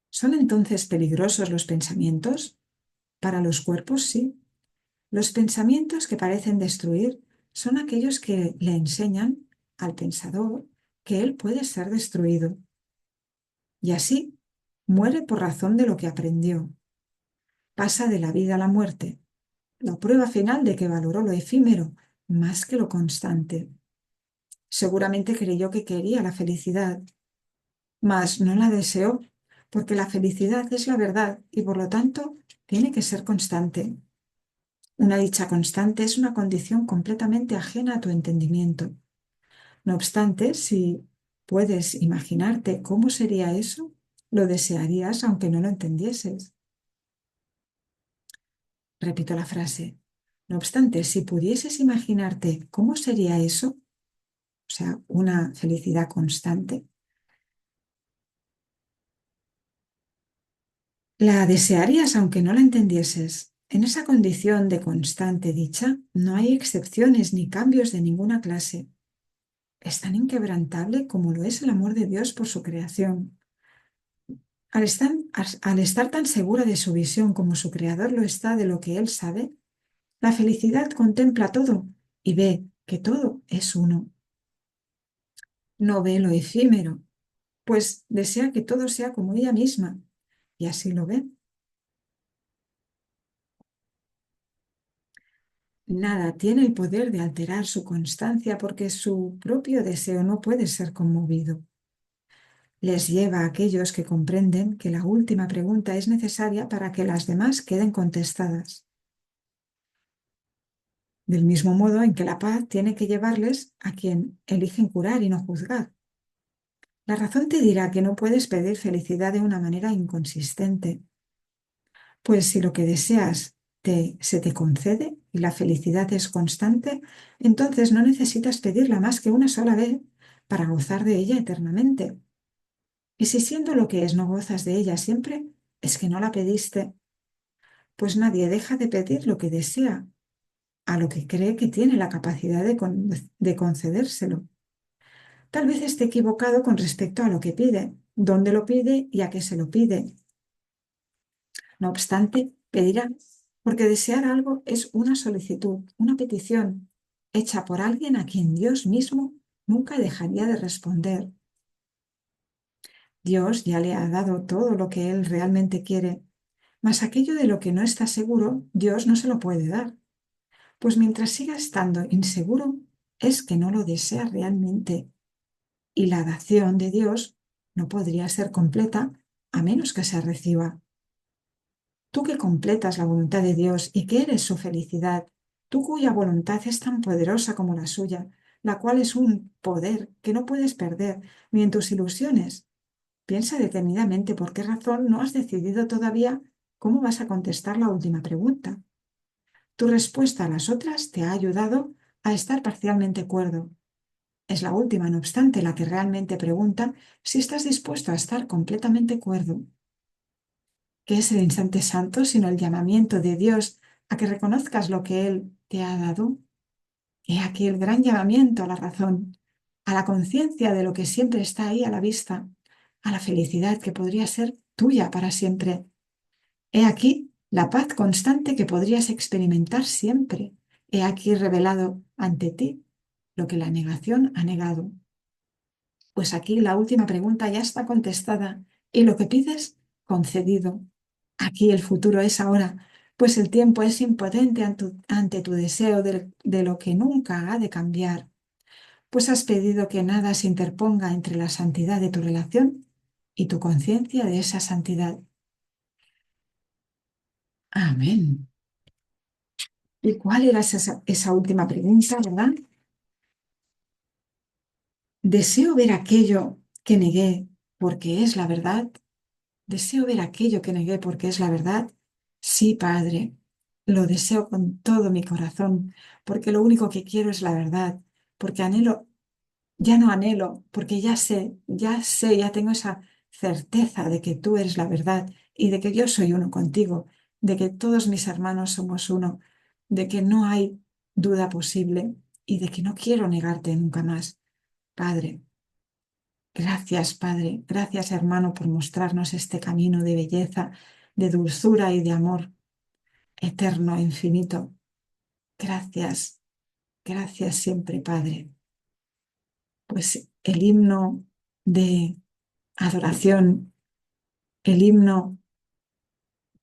¿Son entonces peligrosos los pensamientos? Para los cuerpos, sí. Los pensamientos que parecen destruir son aquellos que le enseñan al pensador que él puede ser destruido. Y así muere por razón de lo que aprendió. Pasa de la vida a la muerte, la prueba final de que valoró lo efímero más que lo constante. Seguramente creyó que quería la felicidad, mas no la deseó, porque la felicidad es la verdad y por lo tanto tiene que ser constante. Una dicha constante es una condición completamente ajena a tu entendimiento. No obstante, si puedes imaginarte cómo sería eso, lo desearías aunque no lo entendieses. Repito la frase. No obstante, si pudieses imaginarte cómo sería eso, o sea, una felicidad constante, la desearías aunque no la entendieses. En esa condición de constante dicha no hay excepciones ni cambios de ninguna clase. Es tan inquebrantable como lo es el amor de Dios por su creación. Al estar tan segura de su visión como su creador lo está de lo que él sabe, la felicidad contempla todo y ve que todo es uno. No ve lo efímero, pues desea que todo sea como ella misma, y así lo ve. Nada tiene el poder de alterar su constancia porque su propio deseo no puede ser conmovido. Les lleva a aquellos que comprenden que la última pregunta es necesaria para que las demás queden contestadas. Del mismo modo en que la paz tiene que llevarles a quien eligen curar y no juzgar. La razón te dirá que no puedes pedir felicidad de una manera inconsistente, pues si lo que deseas se te concede y la felicidad es constante, entonces no necesitas pedirla más que una sola vez para gozar de ella eternamente. Y si siendo lo que es no gozas de ella siempre, es que no la pediste, pues nadie deja de pedir lo que desea, a lo que cree que tiene la capacidad de concedérselo. Tal vez esté equivocado con respecto a lo que pide, dónde lo pide y a qué se lo pide. No obstante, pedirá, porque desear algo es una solicitud, una petición, hecha por alguien a quien Dios mismo nunca dejaría de responder. Dios ya le ha dado todo lo que él realmente quiere, mas aquello de lo que no está seguro, Dios no se lo puede dar, pues mientras siga estando inseguro, es que no lo desea realmente, y la dación de Dios no podría ser completa a menos que se reciba. Tú que completas la voluntad de Dios y que eres su felicidad, tú cuya voluntad es tan poderosa como la suya, la cual es un poder que no puedes perder ni en tus ilusiones. Piensa detenidamente por qué razón no has decidido todavía cómo vas a contestar la última pregunta. Tu respuesta a las otras te ha ayudado a estar parcialmente cuerdo. Es la última, no obstante, la que realmente pregunta si estás dispuesto a estar completamente cuerdo. ¿Qué es el instante santo sino el llamamiento de Dios a que reconozcas lo que Él te ha dado? He aquí el gran llamamiento a la razón, a la conciencia de lo que siempre está ahí a la vista, a la felicidad que podría ser tuya para siempre. He aquí la paz constante que podrías experimentar siempre. He aquí revelado ante ti lo que la negación ha negado. Pues aquí la última pregunta ya está contestada y lo que pides, concedido. Aquí el futuro es ahora, pues el tiempo es impotente ante tu deseo de lo que nunca ha de cambiar, pues has pedido que nada se interponga entre la santidad de tu relación y tu conciencia de esa santidad. Amén. ¿Y cuál era esa última pregunta, verdad? Deseo ver aquello que negué porque es la verdad. Deseo ver aquello que negué porque es la verdad. Sí, Padre, lo deseo con todo mi corazón, porque lo único que quiero es la verdad, porque anhelo, ya no anhelo, porque ya tengo esa certeza de que tú eres la verdad y de que yo soy uno contigo, de que todos mis hermanos somos uno, de que no hay duda posible y de que no quiero negarte nunca más. Padre, gracias, Padre, gracias, hermano, por mostrarnos este camino de belleza, de dulzura y de amor eterno e infinito. Gracias, gracias siempre, Padre. Pues el himno de adoración, el himno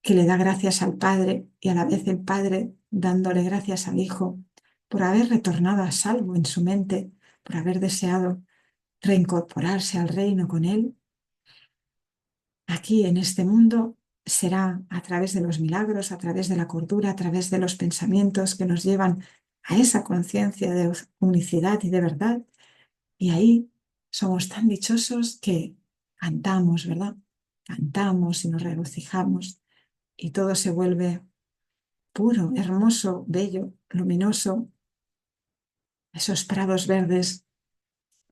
que le da gracias al Padre y a la vez el Padre dándole gracias al Hijo por haber retornado a salvo en su mente, por haber deseado reincorporarse al reino con Él. Aquí en este mundo será a través de los milagros, a través de la cordura, a través de los pensamientos que nos llevan a esa conciencia de unicidad y de verdad. Y ahí somos tan dichosos que cantamos, ¿verdad? Cantamos y nos regocijamos y todo se vuelve puro, hermoso, bello, luminoso. Esos prados verdes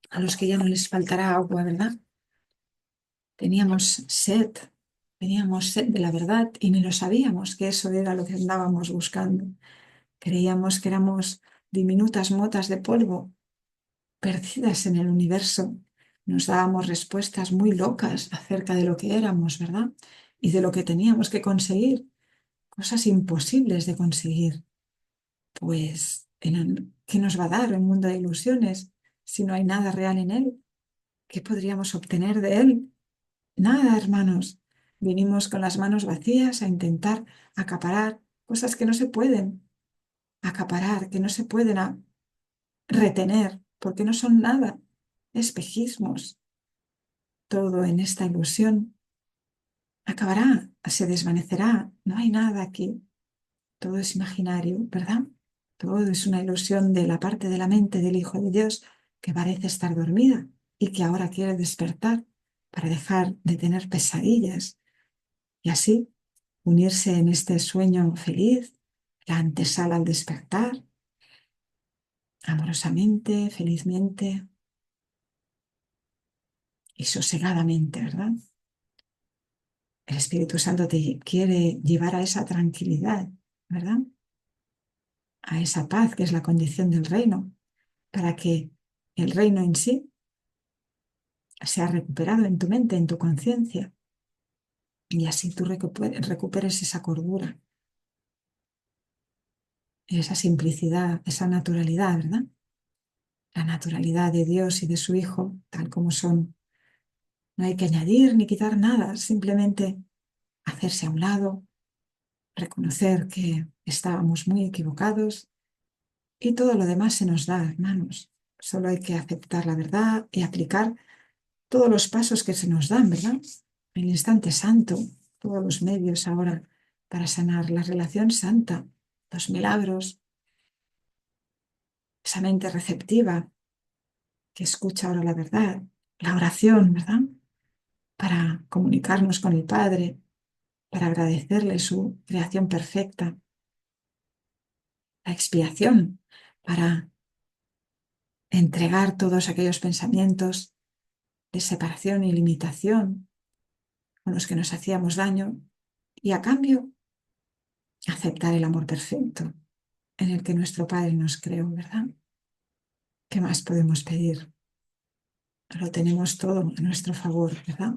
a los que ya no les faltará agua, ¿verdad? Teníamos sed, teníamos sed de la verdad y ni lo sabíamos que eso era lo que andábamos buscando. Creíamos que éramos diminutas motas de polvo perdidas en el universo. Nos dábamos respuestas muy locas acerca de lo que éramos, ¿verdad? Y de lo que teníamos que conseguir, cosas imposibles de conseguir. Pues, ¿qué nos va a dar un mundo de ilusiones si no hay nada real en él? ¿Qué podríamos obtener de él? Nada, hermanos. Vinimos con las manos vacías a intentar acaparar cosas que no se pueden acaparar, que no se pueden retener, porque no son nada, espejismos. Todo en esta ilusión acabará, se desvanecerá. No hay nada aquí. Todo es imaginario, ¿verdad? Todo es una ilusión de la parte de la mente del Hijo de Dios que parece estar dormida y que ahora quiere despertar para dejar de tener pesadillas y así unirse en este sueño feliz, la antesala al despertar, amorosamente, felizmente y sosegadamente, ¿verdad? El Espíritu Santo te quiere llevar a esa tranquilidad, ¿verdad? A esa paz que es la condición del reino, para que el reino en sí sea recuperado en tu mente, en tu conciencia, y así tú recuperes esa cordura, esa simplicidad, esa naturalidad, ¿verdad? La naturalidad de Dios y de su Hijo, tal como son. No hay que añadir ni quitar nada, simplemente hacerse a un lado, reconocer que estábamos muy equivocados y todo lo demás se nos da, hermanos. Solo hay que aceptar la verdad y aplicar todos los pasos que se nos dan, ¿verdad? El instante santo, todos los medios ahora para sanar la relación santa, los milagros, esa mente receptiva que escucha ahora la verdad, la oración, ¿verdad? Para comunicarnos con el Padre, para agradecerle su creación perfecta, la expiación, para entregar todos aquellos pensamientos de separación y limitación con los que nos hacíamos daño y a cambio aceptar el amor perfecto en el que nuestro Padre nos creó, ¿verdad? ¿Qué más podemos pedir? Lo tenemos todo a nuestro favor, ¿verdad?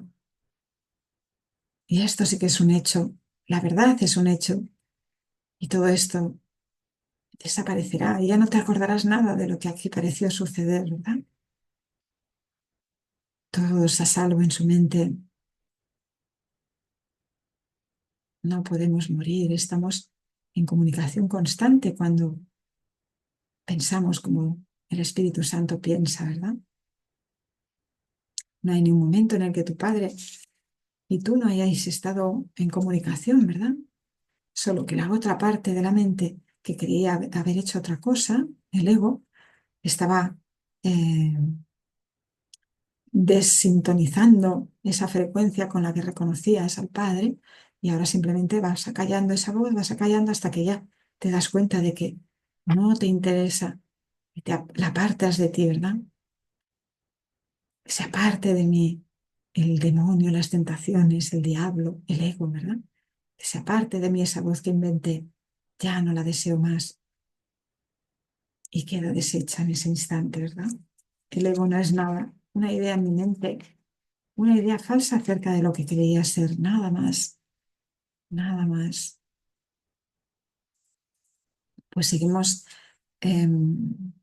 Y esto sí que es un hecho, la verdad es un hecho, y todo esto desaparecerá y ya no te acordarás nada de lo que aquí pareció suceder, ¿verdad? Todos a salvo en su mente, no podemos morir, estamos en comunicación constante cuando pensamos como el Espíritu Santo piensa, ¿verdad? No hay ni un momento en el que tu padre y tú no hayáis estado en comunicación, ¿verdad? Solo que la otra parte de la mente que creía haber hecho otra cosa, el ego, estaba eh, desintonizando esa frecuencia con la que reconocías al Padre y ahora simplemente vas acallando esa voz, vas acallando hasta que ya te das cuenta de que no te interesa y la apartas de ti, ¿verdad? Se aparte de mí el demonio, las tentaciones, el diablo, el ego, ¿verdad? Que se aparte de mí esa voz que inventé, ya no la deseo más y queda deshecha en ese instante, ¿verdad? El ego no es nada, una idea en mi mente, una idea falsa acerca de lo que creía ser, nada más, nada más. Pues em,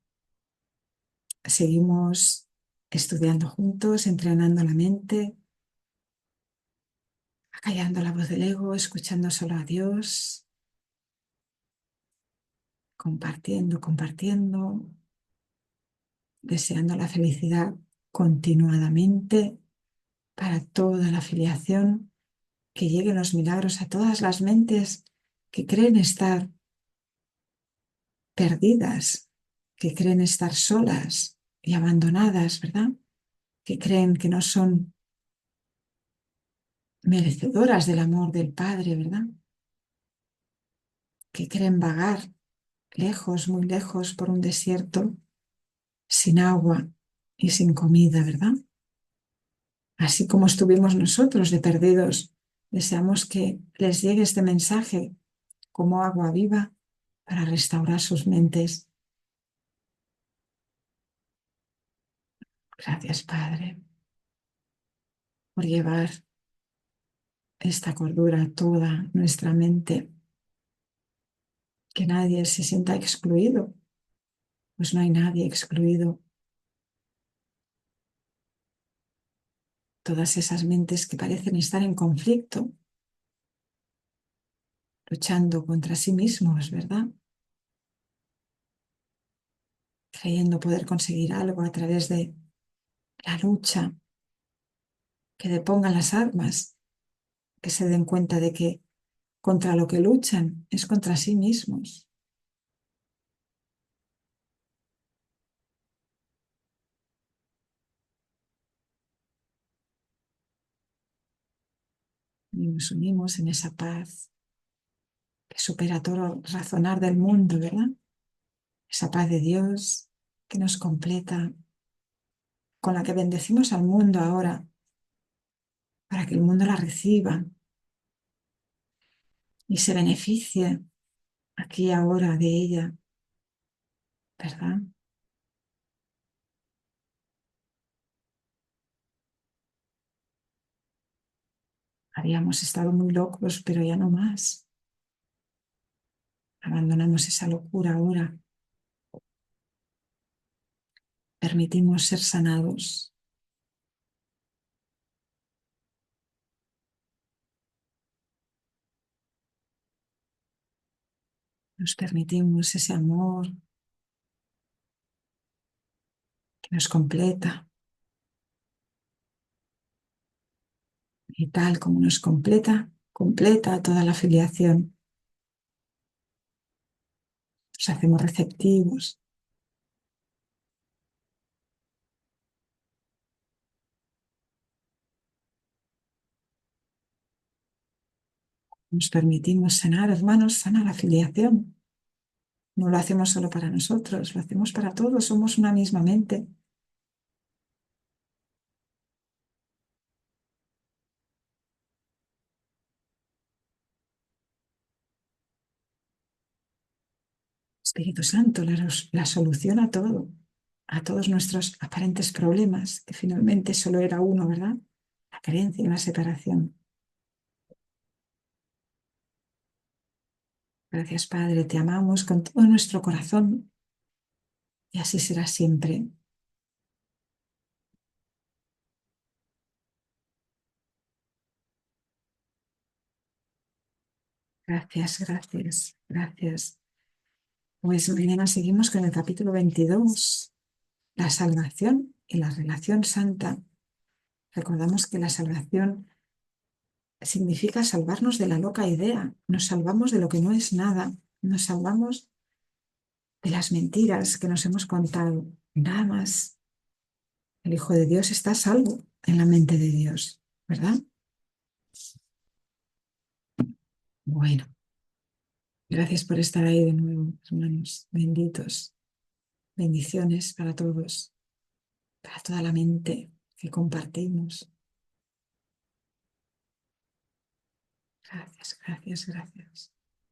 seguimos estudiando juntos, entrenando la mente, acallando la voz del ego, escuchando solo a Dios, compartiendo, compartiendo, deseando la felicidad continuadamente para toda la afiliación, que lleguen los milagros a todas las mentes que creen estar perdidas, que creen estar solas y abandonadas, ¿verdad? Que creen que no son merecedoras del amor del Padre, ¿verdad? Que creen vagar lejos, muy lejos por un desierto, sin agua y sin comida, ¿verdad? Así como estuvimos nosotros de perdidos, deseamos que les llegue este mensaje como agua viva para restaurar sus mentes. Gracias, Padre, por llevar esta cordura a toda nuestra mente, que nadie se sienta excluido, pues no hay nadie excluido. Todas esas mentes que parecen estar en conflicto, luchando contra sí mismos, ¿verdad? Creyendo poder conseguir algo a través de la lucha, que depongan las armas, que se den cuenta de que contra lo que luchan es contra sí mismos. Y nos unimos en esa paz que supera todo razonar del mundo, ¿verdad? Esa paz de Dios que nos completa, con la que bendecimos al mundo ahora, para que el mundo la reciba y se beneficie aquí y ahora de ella, ¿verdad? Habíamos estado muy locos, pero ya no más. Abandonamos esa locura ahora. Permitimos ser sanados. Nos permitimos ese amor que nos completa. Y tal como nos completa, completa toda la filiación. Nos hacemos receptivos. Nos permitimos sanar, hermanos, sanar la filiación. No lo hacemos solo para nosotros, lo hacemos para todos. Somos una misma mente. Espíritu Santo, la solución a todo, a todos nuestros aparentes problemas, que finalmente solo era uno, ¿verdad? La creencia en la separación. Gracias, Padre, te amamos con todo nuestro corazón y así será siempre. Gracias, gracias, gracias. Pues mañana seguimos con el capítulo 22, la salvación y la relación santa. Recordamos que la salvación significa salvarnos de la loca idea. Nos salvamos de lo que no es nada. Nos salvamos de las mentiras que nos hemos contado. Nada más. El Hijo de Dios está a salvo en la mente de Dios, ¿verdad? Bueno, gracias por estar ahí de nuevo, hermanos. Benditos. Bendiciones para todos, para toda la mente que compartimos. Gracias, gracias, gracias.